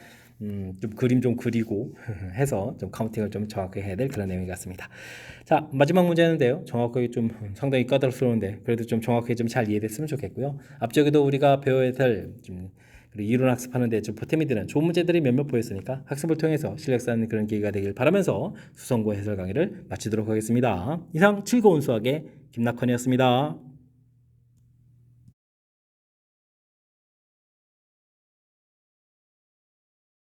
좀 그림 좀 그리고 해서 좀 카운팅을 좀 정확하게 해야 될 그런 내용이 같습니다. 자, 마지막 문제인데요. 정확하게 좀 상당히 까다롭스러운데 그래도 좀 정확하게 좀 잘 이해됐으면 좋겠고요. 앞쪽에도 우리가 배워야 될 좀 이론 학습하는데 좀 보탬이 되는 좋은 문제들이 몇몇 보였으니까 학습을 통해서 실력 쌓는 그런 기회가 되길 바라면서 수성고 해설 강의를 마치도록 하겠습니다. 이상 즐거운 수학의 김낙헌이었습니다.